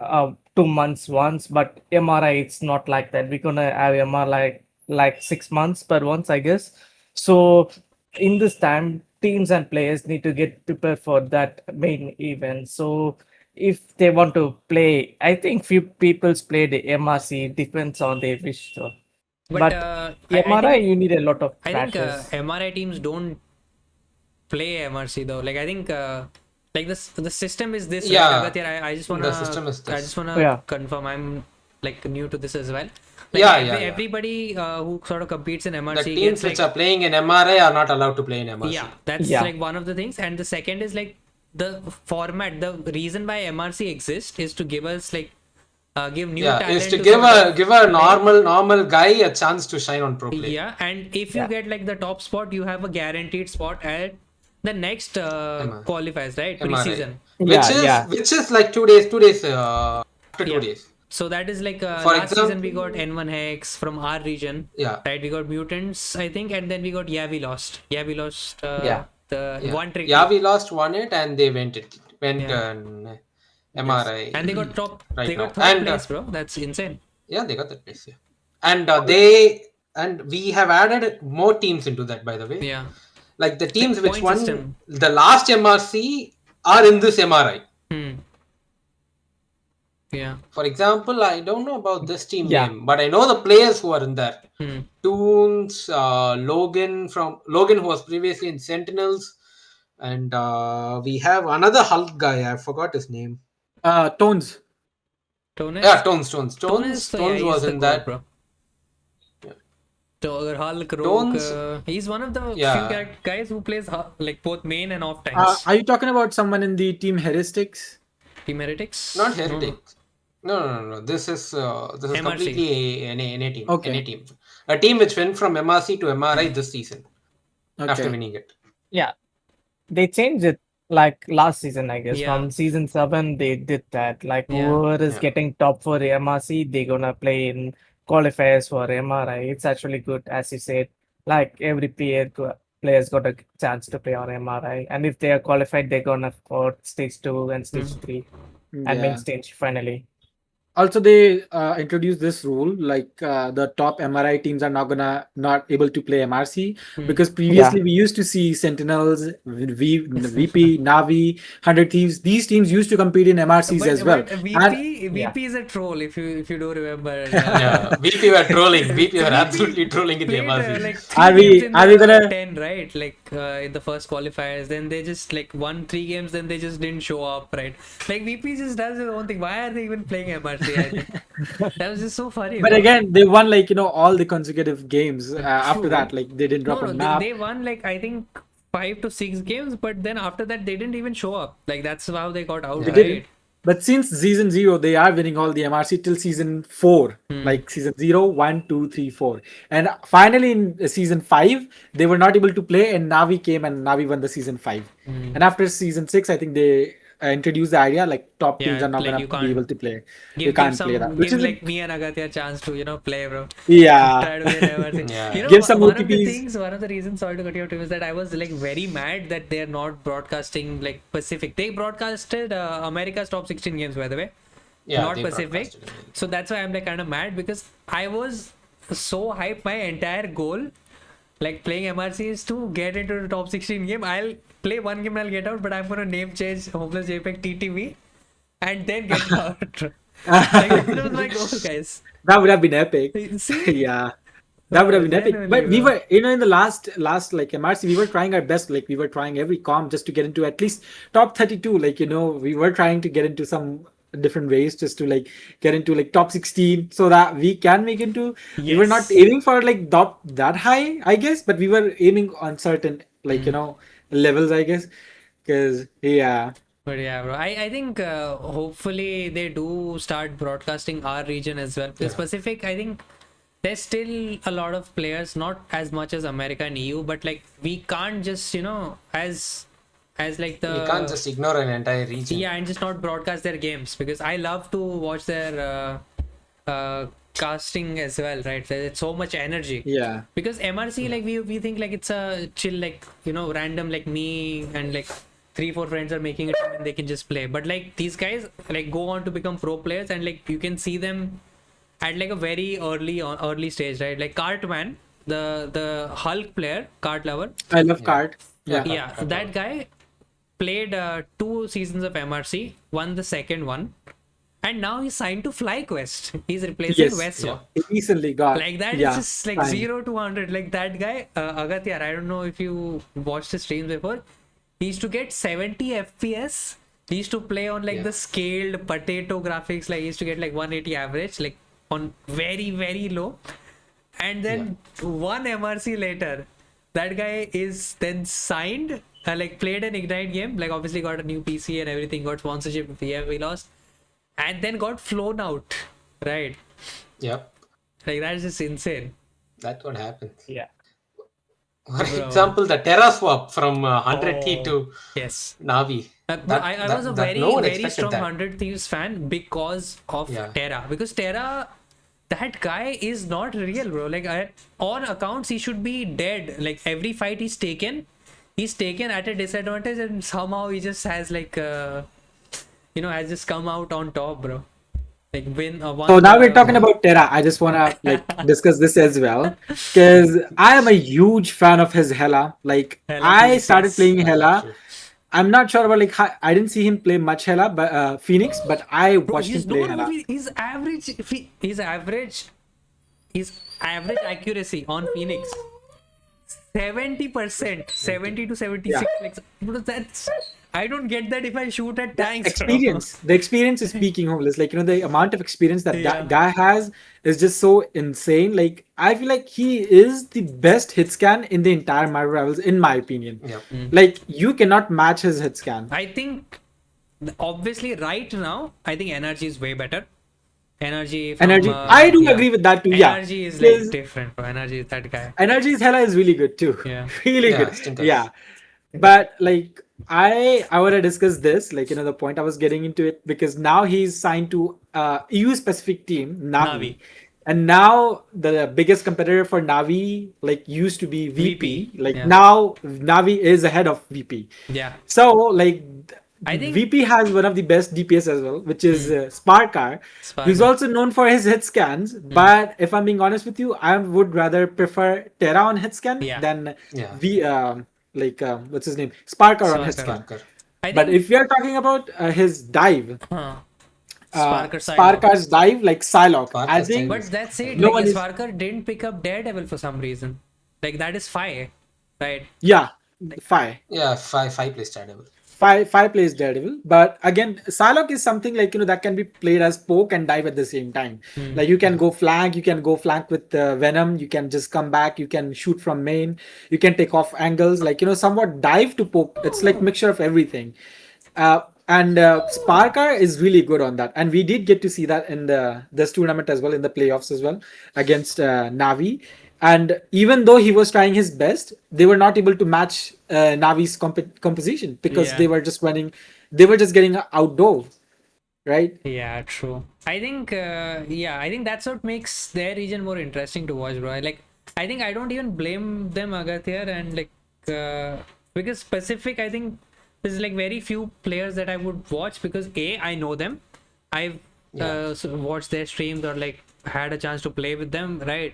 2 months once, but MRI it's not like that. We're gonna have MRI like 6 months per once, I guess. So in this time, teams and players need to get prepared for that main event. So if they want to play, I think few people's play the MRC, depends on their wish. So. But I MRI, think, you need a lot of I think practice. MRI teams don't play MRC though. Like I think like the system is this. Yeah. Right? Agatya, I just wanna The system is this. I just wanna Yeah. confirm. I'm like new to this as well. Like, Yeah. Everybody who sort of competes in The MRC teams gets which like, are playing in MRI are not allowed to play in MRC. yeah, that's Yeah. like one of the things. And the second is like the format. The reason why MRC exists is to give us like give new Yeah, talent is to to give sort a of give a play. normal guy a chance to shine on pro play. Yeah, and if you Yeah. get like the top spot, you have a guaranteed spot at the next qualifiers, right? MRI. Pre-season. Which is like 2 days after 2 days. So that is like For last season example- we got N1 Hex from our region. Yeah. Right, we got Mutants, I think, and then we got we lost. We lost Yeah. the Yeah. one trick. Yeah, we lost 1-8 and they went Yeah. MRI. And they got top. right They got now. third And, place, bro. That's insane. Yeah, they got that place. Yeah. And we have added more teams into that, by the way. Yeah. Like the teams which point won system. the last MRC are in this MRI. Yeah. For example, I don't know about this team Yeah. name, but I know the players who are in there. Hmm. Toons, Logan who was previously in Sentinels, and we have another Hulk guy. I forgot his name. Tones. Tones. Yeah, Tones was in that. Bro. Hulk, Rogue, Tones- he's one of the Yeah. few guys who plays like both main and off tanks. Are you talking about someone in the team Heuristics? Team Heretics? Not No, no. Heretics. No. This is MRC. completely NA team. Okay. NA team. A team which went from MRC to MRI this season after Okay. winning it. Yeah, they changed it like last season, I guess. Yeah. From season 7, they did that. Like Yeah. whoever is Yeah. getting top for MRC, they're gonna play in qualifiers for MRI. It's actually good, as you said. Like every player's got a chance to play on MRI, and if they are qualified, they're gonna for stage 2 and stage 3 and main Yeah. stage finally. Also, they introduced this rule like the top MRI teams are not able to play MRC because previously we used to see Sentinels, VP, Navi, 100 Thieves. These teams used to compete in MRCs as well. But And- VP is a troll if you don't remember. Yeah, VP were trolling. VP were absolutely trolling in the Played, MRC. like Are 3 we- games in are we the gonna- 10, right? Like in the first qualifiers, then they just like won 3 games, then they just didn't show up, right? Like VP just does their own thing. Why are they even playing MRC? I think that was just so funny. But bro. again, they won like all the consecutive games after that. Like they didn't drop no, a they, map. they won like I think 5 to 6 games, but then after that they didn't even show up. Like that's how they got out, They right? didn't. But since season 0, they are winning all the MRC till season 4, like season 0, 1, 2, 3, 4. And finally in season 5, they were not able to play, and Navi came and Navi won the season 5. And after season 6, I think they introduced the idea like top teams are not like going you to be can't able to play. You give can't some play that. Which give is like me and Agatya a chance to play, bro. yeah. Try to win everything. Yeah. You know, Give some one of the OTPs. things, one of the reasons, sorry to cut you off, Tim, is that I was like very mad that they're not broadcasting like Pacific. They broadcasted America's top 16 games, by the way, Yeah, not they Pacific. broadcasted it. So that's why I'm like kind of mad, because I was so hyped. My entire goal, like playing MRC, is to get into the top 16 game. I'll play one game and I'll get out, but I'm gonna name change Hopeless JPEG TTV and then get out. Like, that was my goal, guys. That would have been epic. See? Yeah. That would have been epic. Genuinely, But we bro. were, in the last like MRC, we were trying our best. Like we were trying every comp just to get into at least top 32. Like, we were trying to get into some different ways just to like get into like top 16 so that we can make into. We were not Yes. aiming for like top that high, I guess, but we were aiming on certain like, levels, I guess. Because, yeah. But yeah, bro. I think hopefully they do start broadcasting our region as well. Because Pacific, I think there's still a lot of players, not as much as America and EU, but like we can't just as like the You can't just ignore an entire region. and just not broadcast their games, because I love to watch their casting as well, right? There's so much energy. Yeah. Because MRC, like we think like it's a chill, like random, like me and like 3-4 friends are making it and they can just play. But like these guys like go on to become pro players, and like you can see them at like a very early stage, right? Like Cartman, the Hulk player, Cart Lover. I love card. Yeah. Yeah, that guy played 2 seasons of MRC, won the second one, and now he's signed to FlyQuest. He's replacing Yes. Wesso. He recently got. Like that, yeah, it's just like fine. 0 to 100. Like that guy, Agatya, I don't know if you watched the streams before. He used to get 70 FPS. He used to play on like the scaled potato graphics. Like he used to get like 180 average, like on very, very low. And then one MRC later, that guy is then signed, like played an Ignite game, like obviously got a new PC and everything, got sponsorship, we lost, and then got flown out, right? Yep. Like that's just insane. That's what happens. Yeah. For example, the Terra swap from 100 T to Yes. Navi. I was a very, no one very expected strong that. 100 Thieves fan because of Yeah. Terra. Because Terra, that guy is not real, bro. Like, on accounts, he should be dead. Like, every fight he's taken at a disadvantage, and somehow he just has, like, has just come out on top, bro. Like, win one. So now we're talking about Terra. I just wanna like discuss this as well, because I am a huge fan of his Hela. Like Hela I Phoenix, started yes. playing Hela. I'm not sure about like how, I didn't see him play much Hela, but Phoenix. But I Bro, watched him he's play not Hela. only his average, his average accuracy on Phoenix 70%, 70 to 76. Yeah. Like, bro, that's, I don't get that if I shoot at tanks. bro. The experience is speaking homeless. Like the amount of experience that Yeah. that guy has is just so insane. Like I feel like he is the best hit scan in the entire Marvel Rivals, in my opinion. Yep. Like you cannot match his hit scan. I think, obviously, right now, I think energy is way better. Energy. From, Energy. I do agree with that too. Yeah. Energy is Because like different, bro. Energy is that guy. Energy's Hela is really good too. Yeah. Really Yeah, good. Stinkus. Yeah. But like I want to discuss this, like the point I was getting into it, because now he's signed to EU specific team, Navi. Navi. And now the biggest competitor for Navi like used to be VP. VP, Like yeah. now Navi is ahead of VP. Yeah. So like I think- VP has one of the best DPS as well, which is Sparkar. He's also known for his hit scans. But if I'm being honest with you, I would rather prefer Terra on hit scan Yeah. than Yeah. what's his name? Sparkar on hit Sparkar. scan. Sparker. I think, But if we are talking about his dive, Sparker side. Sparkar's dive like Psylocke, I Sparker's think. But that's it. No Like, one is- Sparker didn't pick up Daredevil for some reason. Like, that is Fi, right? Yeah, Fi. Yeah, five plays Daredevil. Fi plays Daredevil, but again, Psylocke is something like that can be played as poke and dive at the same time. Like you can go flank with Venom. You can just come back. You can shoot from main. You can take off angles. Like somewhat dive to poke. It's like mixture of everything. And Sparkar is really good on that, and we did get to see that in this tournament as well, in the playoffs as well, against Navi. And even though he was trying his best, they were not able to match Navi's composition, because Yeah. they were just running, they were just getting outdoor, right? Yeah, true. I think, I think that's what makes their region more interesting to watch, bro. I think I don't even blame them, Agatya, and like, because Pacific, I think there's like very few players that I would watch because I know them. I've watched their streams or like had a chance to play with them, right?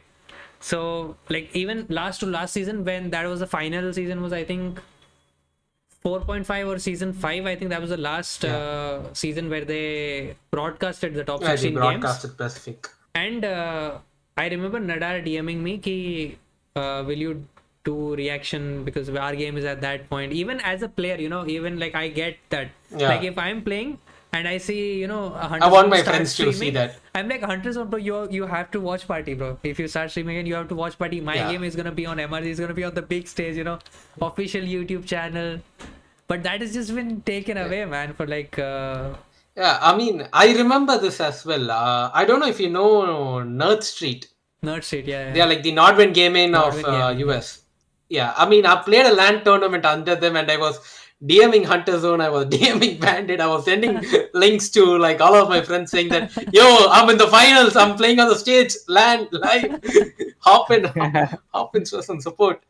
So like even last season when that was the final season was I think 4.5 or season 5. I think that was the last season where they broadcasted the top Yeah, they 16 games. broadcasted Pacific. And I remember Nadar DMing me ki will you do reaction because our game is at that point. Even as a player, you know, even like I get that. Yeah. Like if I'm playing and I see, you know, a Hunter I want Zone my start friends to see streaming, that. I'm like, Hunter Zone, bro, you have to watch party, bro. If you start streaming and you have to watch party, my Yeah. game is gonna be on MRC, is gonna be on the big stage, you know, official YouTube channel. But that has just been taken away, man, for like Yeah, I mean, I remember this as well. I don't know if you know Nerd Street. Nerd Street, They are like the Nordwind Gaming of Nordwind Gaming, US. Yeah, I mean, I played a LAN tournament under them, and I was DMing Hunter Zone, I was DMing Bandit, I was sending links to like all of my friends saying that, yo, I'm in the finals, I'm playing on the stage, LAN, live, hop in, show some support.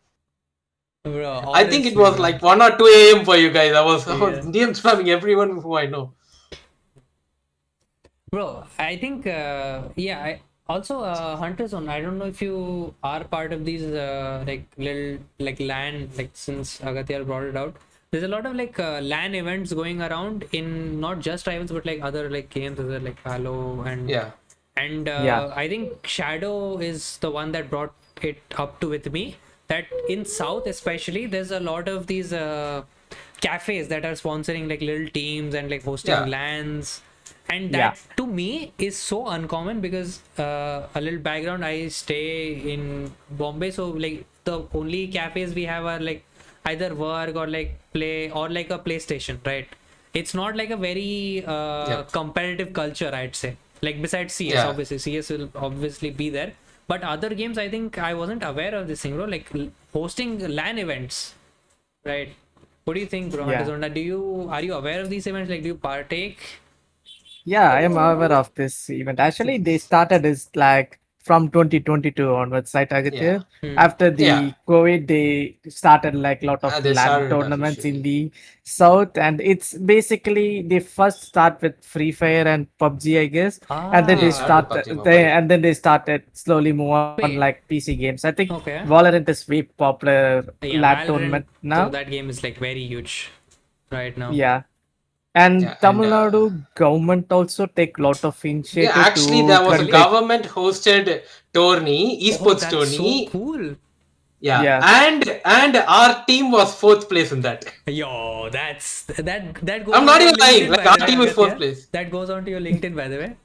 Bro, I think it honestly, was like 1 or 2 a.m. for you guys. I was Yeah. DM spamming everyone who I know. Bro, I think I also Hunter Zone. I don't know if you are part of these like little like LAN, like since Agatya brought it out. There's a lot of like LAN events going around in not just rivals but like other like games as well, like Halo and Yeah. and Yeah. I think Shadow is the one that brought it up to with me. That in South especially, there's a lot of these cafes that are sponsoring like little teams and like hosting Yeah. LANs. And that to me is so uncommon because a little background, I stay in Bombay, so like the only cafes we have are like either work or like play or like a PlayStation, right? It's not like a very competitive culture, I'd say. Like besides CS, Yeah. obviously CS will obviously be there, but other games I think I wasn't aware of this thing, bro. Like hosting LAN events, right? What do you think, bro? Yeah. Hunter, are you aware of these events? Like, do you partake? Yeah, I am aware of this event. Actually, they started as like from 2022 onwards, right, Agitya? After the Yeah. COVID, they started like a lot of They LAN started tournaments in officially. the south, and it's basically they first start with Free Fire and PUBG, I guess, and then They they started started PUBG they Mobile. and then they started slowly move on Wait. like PC games. I think Okay. Valorant is way popular Yeah, LAN Valorant, tournament so now. that game is like very huge right now. Yeah. And Yeah, Tamil and, Nadu government also take lot of initiative Yeah, actually, to there was a conduct. government-hosted tourney, Oh, esports that's tourney. so cool. Yeah, Yeah. and our team was 4th place in that. Yo, that goes I'm not onto even your lying. LinkedIn, Like by our the way, team is 4th Agastya. place. That goes onto your LinkedIn, by the way.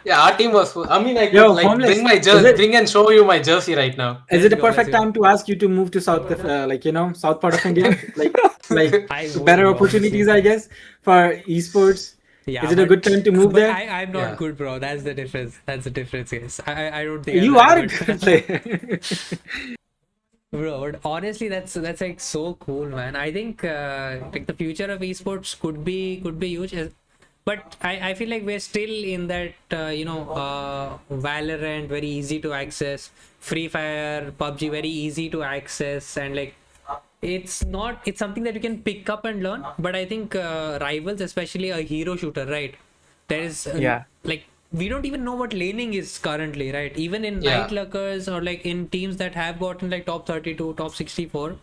Yeah, our team was. I mean, I could Yo, like Homeless, bring my is jersey, it- bring and show you my jersey right now. Is Let's it a go, let's perfect go. time to ask you to move to south, like south part of India, like I would, better bro, opportunities, honestly. I guess, for esports? Yeah, Is it a good time to move but there? I'm not Yeah. good, bro. That's the difference. That's the difference, yes. I don't think I'm You that are a good. good player. Bro, but honestly, that's like so cool, man. I think like the future of esports could be huge, but I feel like we're still in that Valorant, very easy to access, Free Fire, PUBG, very easy to access, and like it's something that you can pick up and learn. But I think Rivals, especially a hero shooter, right? There is Yeah. like we don't even know what laning is currently, right? Even in Yeah. Night Lurkers or like in teams that have gotten like top 32, top 64,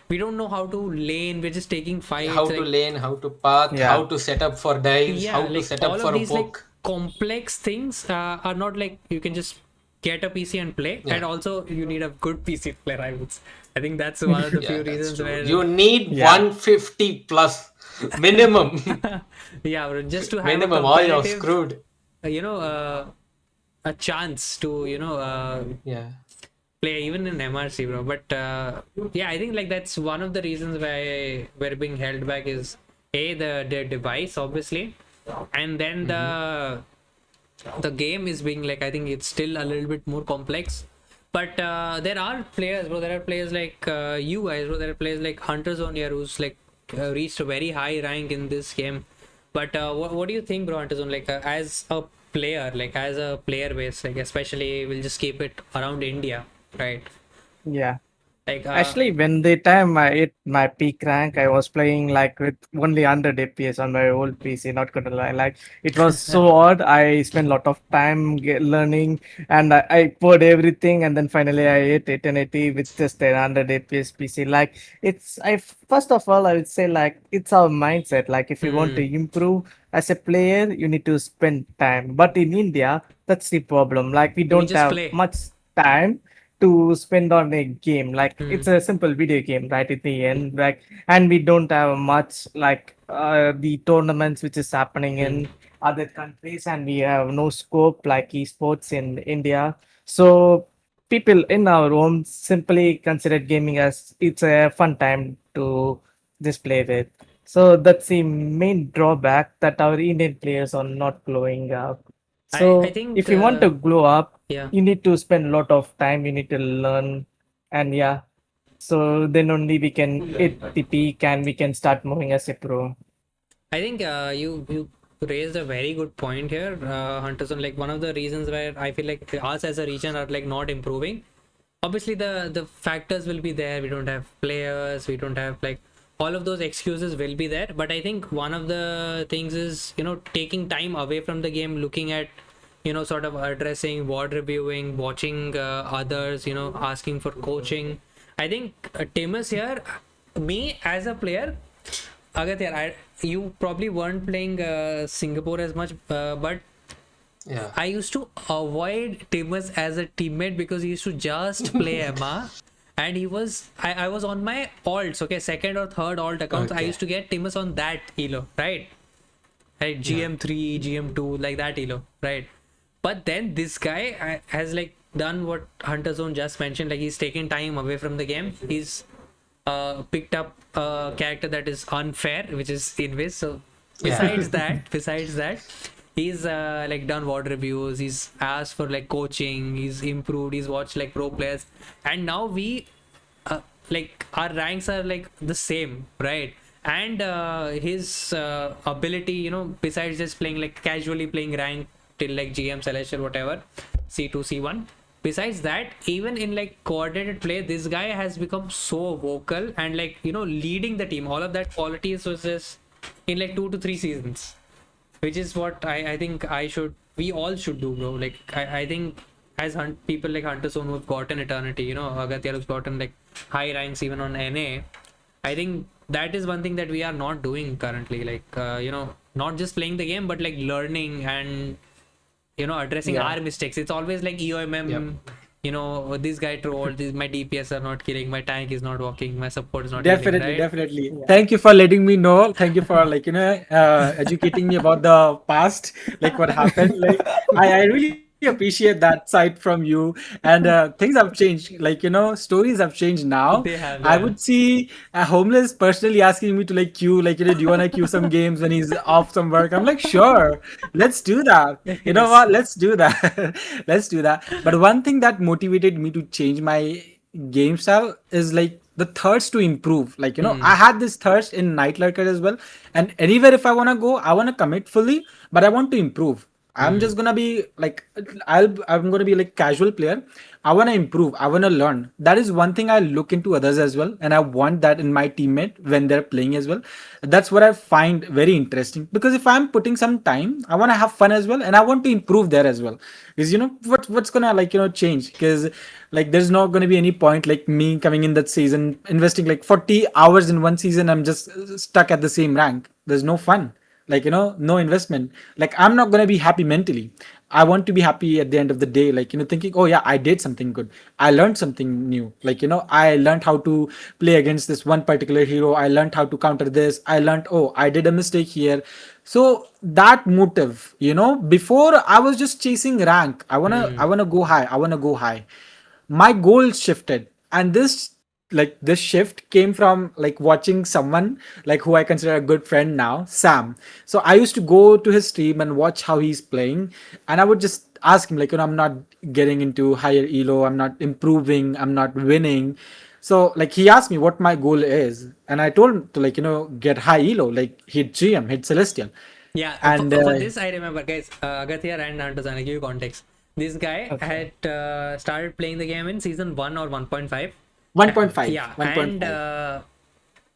we don't know how to lane. We're just taking fights. How to like, lane, how to path, Yeah. how to set up for dives, yeah, how to like set all up of for a these like poke. complex things are not like you can just get a PC and play. Yeah. And also you need a good PC to play Rivals. I think that's one of the Yeah, few that's reasons true. where You need Yeah. 150 plus minimum. yeah, bro, just to have Minimum, a or you're competitive, screwed. a chance to Yeah. play even in MRC, bro. But yeah, I think like that's one of the reasons why we're being held back is the device, obviously, and then the game is being like, I think it's still a little bit more complex. But there are players, bro. There are players like you guys, bro. There are players like Hunters on here who's like reached a very high rank in this game. But what do you think, bro, Hunters on, like as a player, like as a player base, like especially we'll just keep it around India, right? Yeah. Like Actually, when the time I hit my peak rank, I was playing like with only 100 FPS on my old PC. Not gonna lie, like it was so odd. I spent a lot of time learning, and I poured everything, and then finally I hit 1080 with just a 100 FPS PC. Like first of all, I would say like it's our mindset. Like if you want to improve as a player, you need to spend time. But in India, that's the problem. Like we we don't just have play. much time to spend on a game. Like it's Hmm. a simple video game, right? At the end, like, and we don't have much like the tournaments which is happening Hmm. in other countries, and we have no scope like esports in India. So people in our home simply consider gaming as it's a fun time to just play with. So that's the main drawback that our Indian players are not glowing up. I So think if you want to glow up, yeah. you need to spend a lot of time, you need to learn, and yeah, so then only we can hit the peak and we can start moving as a pro. I think you raised a very good point here, Hunters. On like one of the reasons where I feel like us as a region are like not improving. Obviously, the factors will be there. We don't have players. We don't have like all of those excuses will be there. But I think one of the things is taking time away from the game, looking at sort of addressing, ward reviewing, watching others, asking for coaching. I think Timus here, me as a player. Agat, yeah, you probably weren't playing Singapore as much, but Yeah. I used to avoid Timus as a teammate because he used to just play Emma, and I was on my alts, okay, second or third alt accounts. I Okay. used to get Timus on that elo, right? Right, GM3, GM2, like that elo, right? But then this guy has like done what Hunter Zone just mentioned, like he's taken time away from the game. He's picked up a character that is unfair, which is Invis. So besides that, he's like done ward reviews. He's asked for like coaching. He's improved. He's watched like pro players, and now we like our ranks are like the same, right? And his ability, besides just playing like casually playing rank till like GM Celestial whatever, C2 C1, besides that, even in like coordinated play, this guy has become so vocal and like leading the team. All of that qualities was just in like 2 to 3 seasons, which is what I think we all should do, bro. Like I think as people like Hunter Zone who've gotten eternity, Agatya who's gotten like high ranks even on NA, I think that is one thing that we are not doing currently. Like not just playing the game, but like learning and addressing Yeah. our mistakes. It's always like EOMM. This guy trolled. My DPS are not killing. My tank is not walking. My support is not healing, Definitely, right? definitely. Thank you for letting me know. Thank you for like educating me about the past, like what happened. Like I really appreciate that side from you. And things have changed. Like stories have changed now. They have, I yeah. would see a homeless personally asking me to like queue, like do you want to queue some games when he's off some work? I'm like, sure, let's do that. You know Yes. what? Let's do that. Let's do that. But one thing that motivated me to change my game style is like the thirst to improve. Like I had this thirst in Night Lurker as well, and anywhere if I want to go, I want to commit fully, but I want to improve. I'm just gonna be like I'm gonna be like casual player. I wanna improve. I wanna learn. That is one thing I look into others as well, and I want that in my teammate when they're playing as well. That's what I find very interesting because if I'm putting some time, I wanna have fun as well, and I want to improve there as well. Because what's gonna like change? Because like there's not gonna be any point like me coming in that season investing like 40 hours in one season. I'm just stuck at the same rank. There's no fun, like no investment. Like I'm not going to be happy mentally. I want to be happy at the end of the day, like thinking, oh yeah, I did something good, I learned something new, like I learned how to play against this one particular hero, I learned how to counter this, I learned, oh, I did a mistake here. So that motive, before I was just chasing rank. I want to go high, I want to go high. my goal shifted. And this shift came from like watching someone like who I consider a good friend now, Sam. So I used to go to his stream and watch how he's playing, and I would just ask him like, I'm not getting into higher elo, I'm not improving, I'm not winning. So like he asked me what my goal is, and I told him to like get high elo, like hit GM, hit Celestial. Yeah, And for this I remember, guys, Agathia and Anderson, I'll give you context. This guy Okay. had started playing the game in season 1 or 1.5. 1.5, Yeah, 1.5. and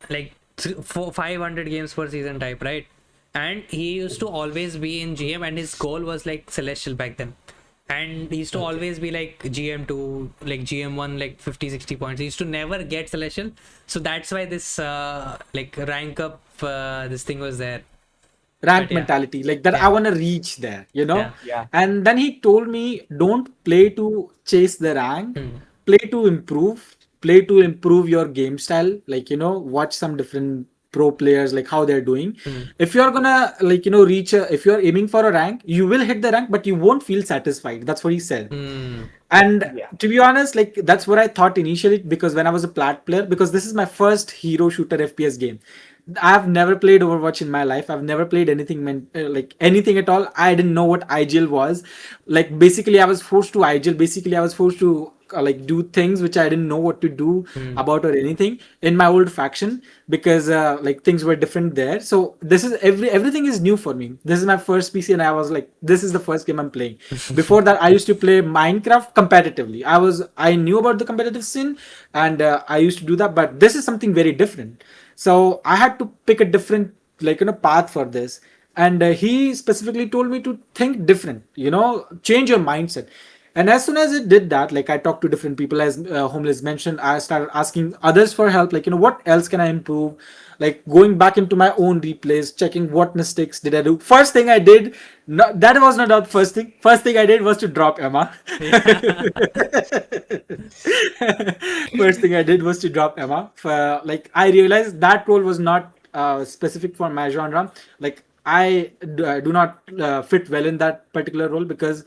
like 500 games per season type, right? And he used to always be in GM, and his goal was like Celestial back then. And he used to always be like GM2, like GM1, like 50, 60 points. He used to never get Celestial. So that's why this like rank up, this thing was there. Rank But yeah. mentality, like that, I want to reach there, Yeah. Yeah. And then he told me, don't play to chase the rank, play to improve, play to improve your game style, like watch some different pro players, like how they're doing. If you're gonna like reach if you're aiming for a rank, you will hit the rank, but you won't feel satisfied. That's what he said. And Yeah. to be honest, like that's what I thought initially, because when I was a plat player, because this is my first hero shooter FPS game. I've never played Overwatch in my life. I've never played anything like anything at all. I didn't know what IGL was. Like basically, I was forced to IGL. Basically, I was forced to like do things which I didn't know what to do about or anything in my old faction, because like things were different there. So this is everything is new for me. This is my first PC, and I was like, this is the first game I'm playing. Before that, I used to play Minecraft competitively. I knew about the competitive scene, and I used to do that. But this is something very different. So I had to pick a different like path for this. And he specifically told me to think different, change your mindset. And as soon as it did that, like I talked to different people, as Homeless mentioned, I started asking others for help, like what else can I improve, like going back into my own replays, checking what mistakes did I do. First thing I did, that was not the first thing I did was to drop Emma. First thing I did was to drop Emma. Like I realized that role was not specific for my genre. Like I do not fit well in that particular role, because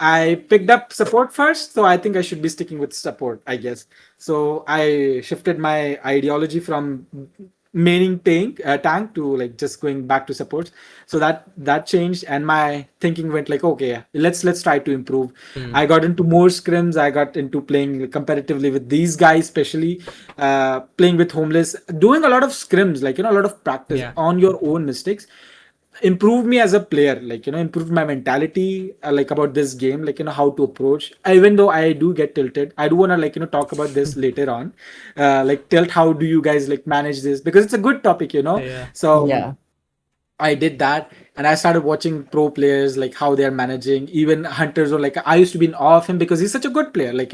I picked up support first, so I think I should be sticking with support, I guess. So I shifted my ideology from maining tank to like just going back to supports. So that changed, and my thinking went like, okay, let's try to improve. I got into more scrims. I got into playing competitively with these guys, especially playing with Homeless, doing a lot of scrims, like a lot of practice Yeah. on your own mistakes. Improved me as a player, like improved my mentality, like about this game, like how to approach. Even though I do get tilted, I do want to like talk about this later on, like tilt, how do you guys like manage this, because it's a good topic. Yeah. So Yeah. I did that, and I started watching pro players, like how they're managing. Even Hunters, or like I used to be in awe of him because he's such a good player. Like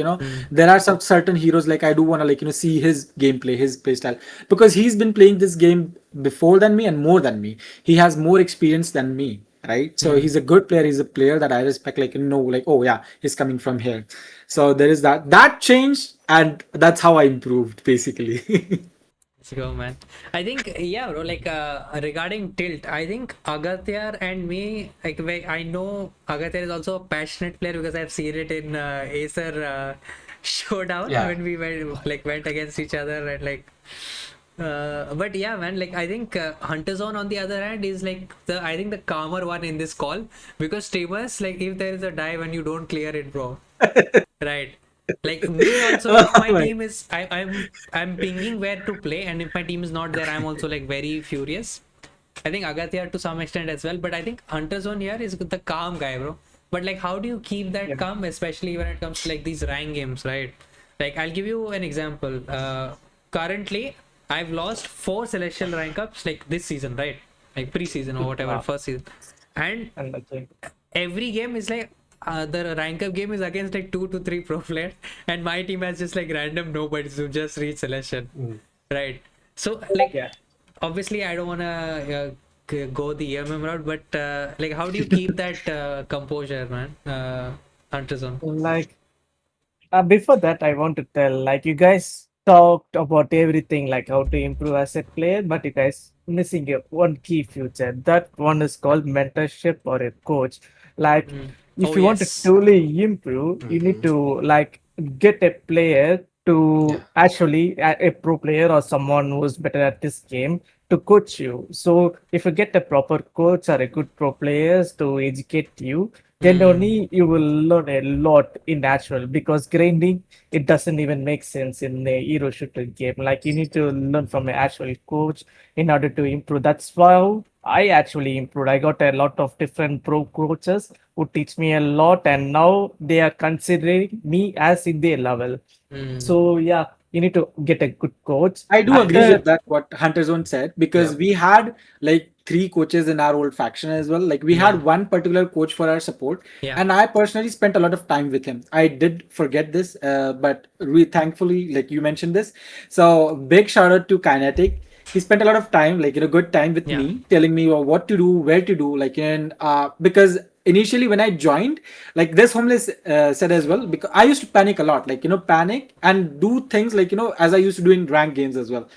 there are some certain heroes like I do want to like see his gameplay, his play style, because he's been playing this game before than me and more than me. He has more experience than me, right? So he's a good player. He's a player that I respect. Like like, oh yeah, he's coming from here. So there is that changed, and that's how I improved basically. Let's go, man. I think, yeah, bro, like regarding tilt, I think Agathya and me, like I know Agathya is also a passionate player, because I've seen it in Acer Showdown, Yeah. when we went against each other, and like but yeah, man, like I think Hunter Zone on the other hand is like I think the calmer one in this call, because streamers, like if there is a dive and you don't clear it, bro, right? Like me also, if my team is I'm pinging where to play, and if my team is not there, I'm also like very furious. I think Agathya to some extent as well, but I think Hunter Zone here is the calm guy, bro. But like, how do you keep that calm, especially when it comes to like these rank games, right? Like I'll give you an example. Currently, I've lost 4 celestial rank ups like this season, right? Like pre-season or whatever, first season, and And okay. every game is like the rank up game is against like 2 to 3 pro players, and my team has just like random nobodies who just reach celestial, right? So like Yeah. obviously I don't want to go the EMM route, but like how do you keep that composure, man? Hunter Zone. Like before that, I want to tell, like, you guys talked about everything, like how to improve as a player, but you guys missing one key feature. That one is called mentorship or a coach. Like, if Oh you want to yes. truly improve, you need to like get a player to Yeah. actually a pro player or someone who's better at this game to coach you. So if you get a proper coach or a good pro players to educate you, then only you will learn a lot in natural, because grinding, it doesn't even make sense in a hero shooter game. Like you need to learn from an actual coach in order to improve. That's why I actually improved. I got a lot of different pro coaches who teach me a lot, and now they are considering me as in their level. So yeah, you need to get a good coach. I do agree After with that, what Hunter Zone said, because Yeah. we had like three coaches in our old faction as well. Like we Yeah. had one particular coach for our support, Yeah. and I personally spent a lot of time with him. I did forget this, but thankfully, like you mentioned this. So big shout out to Kinetic. He spent a lot of time, like good time with Yeah. me, telling me what to do, where to do, like and because initially when I joined, like this homeless said as well, because I used to panic a lot, like panic and do things like as I used to do in rank games as well.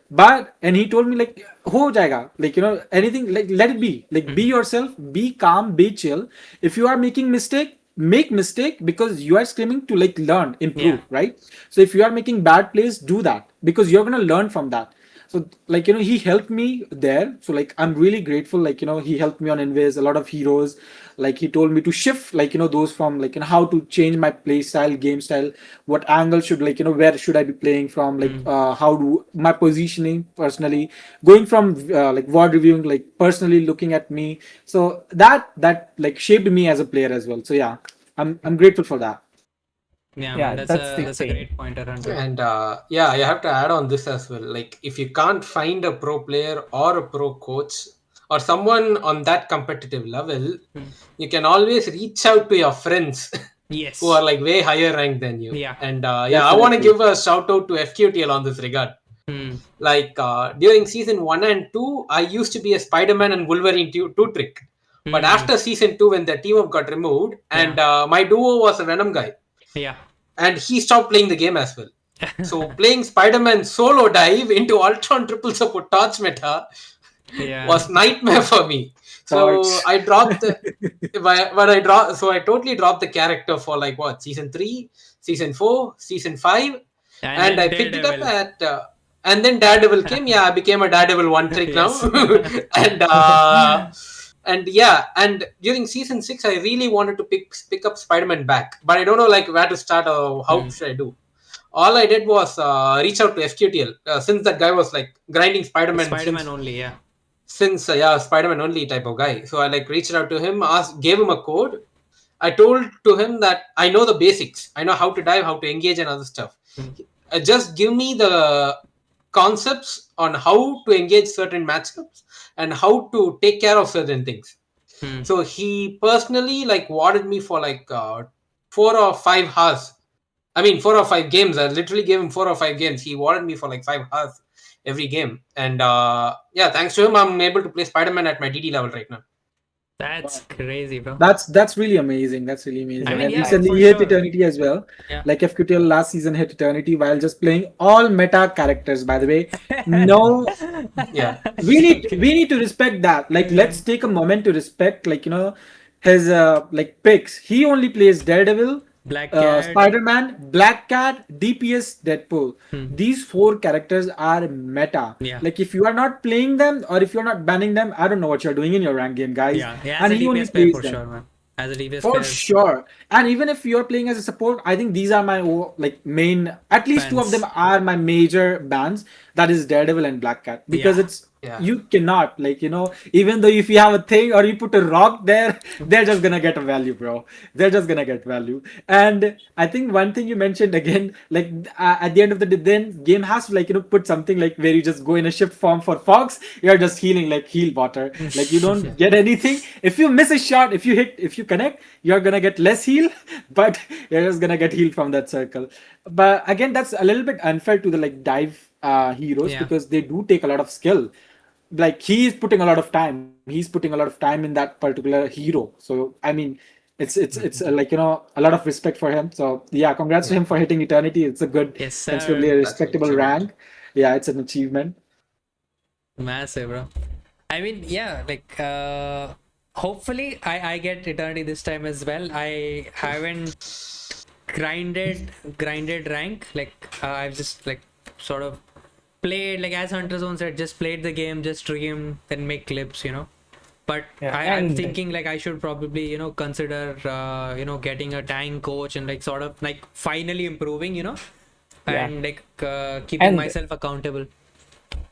But and he told me like ho jayega, like anything, like let it be, like be yourself, be calm, be chill. If you are making mistake, make mistake, because you are screaming to like learn, improve, Yeah. right? So if you are making bad plays, do that, because you're gonna learn from that. So like he helped me there, so like I'm really grateful, like he helped me on Invis, a lot of heroes, like he told me to shift, like those from like how to change my play style, game style, what angle should, like where should I be playing from, like how do my positioning personally, going from like word reviewing, like personally looking at me. So that like shaped me as a player as well. So yeah, I'm grateful for that. Yeah, yeah, man, that's that's a the that's a thing. great pointer, Hunter. And yeah, I have to add on this as well. Like, if you can't find a pro player or a pro coach or someone on that competitive level, you can always reach out to your friends Yes. who are like way higher ranked than you. Yeah. And yeah, I want to Definitely. give a shout out to FQTL on this regard. Hmm. Like during season 1 and 2, I used to be a Spider-Man and Wolverine two trick. But after season 2, when the team up got removed, and my duo was a Venom guy, Yeah. and he stopped playing the game as well. So playing Spider-Man solo dive into Ultron triple support torch meta Yeah. was nightmare for me. So Torch. I dropped the when I draw so I totally dropped the character for like what, season 3, season 4, season 5, and then I picked it up Daredevil. at and then Daredevil came. Yeah, I became a Daredevil one trick now. Yes. And yeah, and during season 6 I really wanted to pick up Spider-Man back, but I don't know like where to start or how should I do. All I did was reach out to FQTL, since that guy was like grinding Spider-Man Spider-Man only, yeah. since yeah, Spider-Man only type of guy. So I like reached out to him, gave him a code. I told to him that I know the basics. I know how to dive, how to engage, and other stuff. Just give me the concepts on how to engage certain matchups and how to take care of certain things. So he personally like warded me for like 4 or 5 hours. I mean, 4 or 5 games. I literally gave him 4 or 5 games. He warded me for like 5 hours every game. And yeah, thanks to him, I'm able to play Spider-Man at my DD level right now. That's crazy, bro. That's really amazing. That's really amazing. I mean, And yeah, recently for he hit sure. Eternity as well. Yeah. Like FQTL last season hit Eternity while just playing all meta characters, by the way. No, Yeah. we need to respect that. Like let's take a moment to respect, like his like picks. He only plays Daredevil, Black Cat. Spider-Man, Black Cat, DPS, Deadpool. These 4 characters are meta. Yeah. Like if you are not playing them or if you're not banning them, I don't know what you're doing in your rank game, guys. Yeah. Yeah, And as a he only DPS player plays for them. sure, man. As a DPS For player. sure. And even if you're playing as a support, I think these are my like main, at least 2 of them Bans. are my major bans. That is Daredevil and Black Cat. Because Yeah. it's Yeah. you cannot, like even though if you have a thing or you put a rock there, they're just gonna get a value, bro. They're just gonna get value. And I think one thing you mentioned again, like at the end of the day, then game has to like put something like where you just go in a shift form for Fox, you're just healing like heal water. Like you don't get anything. If you miss a shot, if you connect, you're gonna get less heal, but you're just gonna get healed from that circle. But again, that's a little bit unfair to the like dive heroes, Yeah. because they do take a lot of skill. Like he's putting a lot of time. He's putting a lot of time in that particular hero. So I mean, it's like a lot of respect for him. So yeah, congrats to him for hitting Eternity. It's a good, Yes, sir. considerably a That's an respectable achievement. rank. Yeah, it's an achievement. Massive, bro. I mean, yeah, like hopefully I get Eternity this time as well. I haven't grinded rank. Like I've just like sort of played, like as Hunter Zone said, just played the game, just stream, then make clips, But Yeah, I'm and thinking like I should probably, consider, getting a tank coach and like sort of like finally improving, yeah. and like keeping And myself accountable.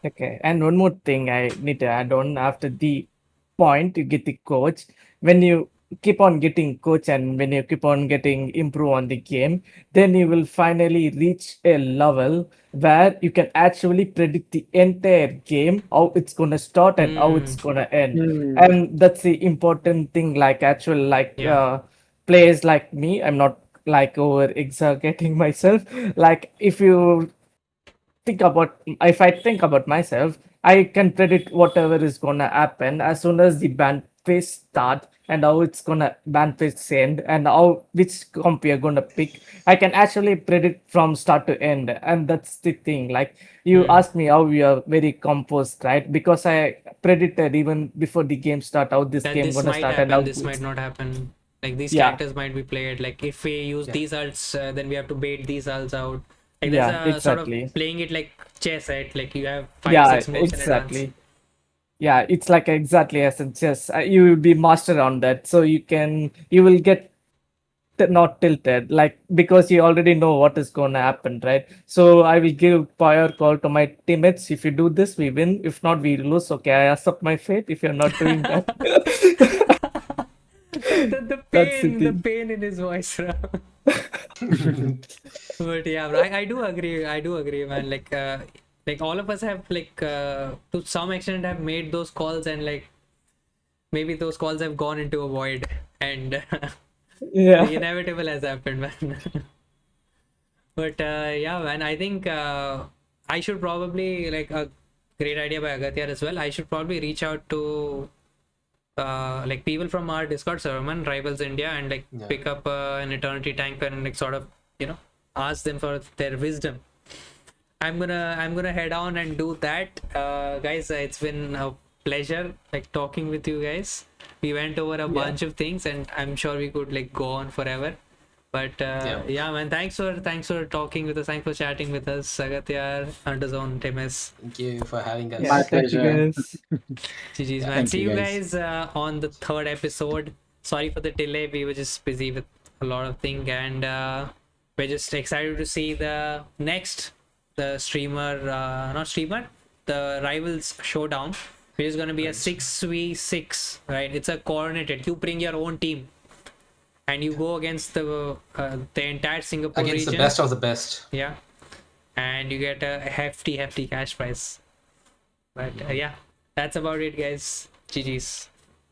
okay, and one more thing I need to add on after the point you get the coach, when you keep on getting coach and when you keep on getting improve on the game, then you will finally reach a level where you can actually predict the entire game, how it's gonna start and how it's Mm, gonna end. Hmm. And that's the important thing, like actual like yeah. players like me, I'm not like over exaggerating myself. Like if I think about myself, I can predict whatever is gonna happen as soon as the band phase start and how it's gonna band phase end and how which comp you're gonna pick. I can actually predict from start to end, and that's the thing. Like you Mm. asked me how we are very composed, right? Because I predicted even before the game start how this That game this gonna might start and happen, how this might it's not happen. Like these yeah, characters might be played. Like if we use Yeah. these ults, then we have to bait these ults out. Like there's yeah, a sort of exactly. playing it like chess, right? Like you have five, Yeah, 6 moves in advance. exactly. Yeah, it's like exactly as in chess. You will be master on that, so you will get not tilted, like because you already know what is going to happen, right? So I will give fire call to my teammates. If you do this, we win. If not, we lose. Okay, I accept my fate. If you're not doing that, the that's the the thing. pain in his voice, bro. But yeah, bro, I do agree. I do agree, man. Like all of us have like to some extent have made those calls, and like maybe those calls have gone into a void, and Yeah, the inevitable has happened, man. But yeah, man, I think I should probably, like, a great idea by Agathya as well. I should probably reach out to like people from our Discord server, man, Rivals India, and like Yeah. pick up an Eternity tanker and like sort of ask them for their wisdom. I'm gonna head on and do that, guys. It's been a pleasure like talking with you guys. We went over a bunch of things, and I'm sure we could like go on forever. But yeah, man, thanks for talking with us. Thanks for chatting with us, Agathya, Underzone, Timis. Thank you for having us. yeah. My Thank you, pleasure. guys. GG's, man. Thank See you, you guys. guys on the third episode. Sorry for the delay. We were just busy with a lot of things, and we're just excited to see the streamer, not streamer, the Rivals Showdown, which is going to be a 6v6, right? It's a coordinated. You bring your own team, and you go against the entire Singapore Against region. the best of the best. Yeah, and you get a hefty cash prize. But yeah, that's about it, guys. GG's.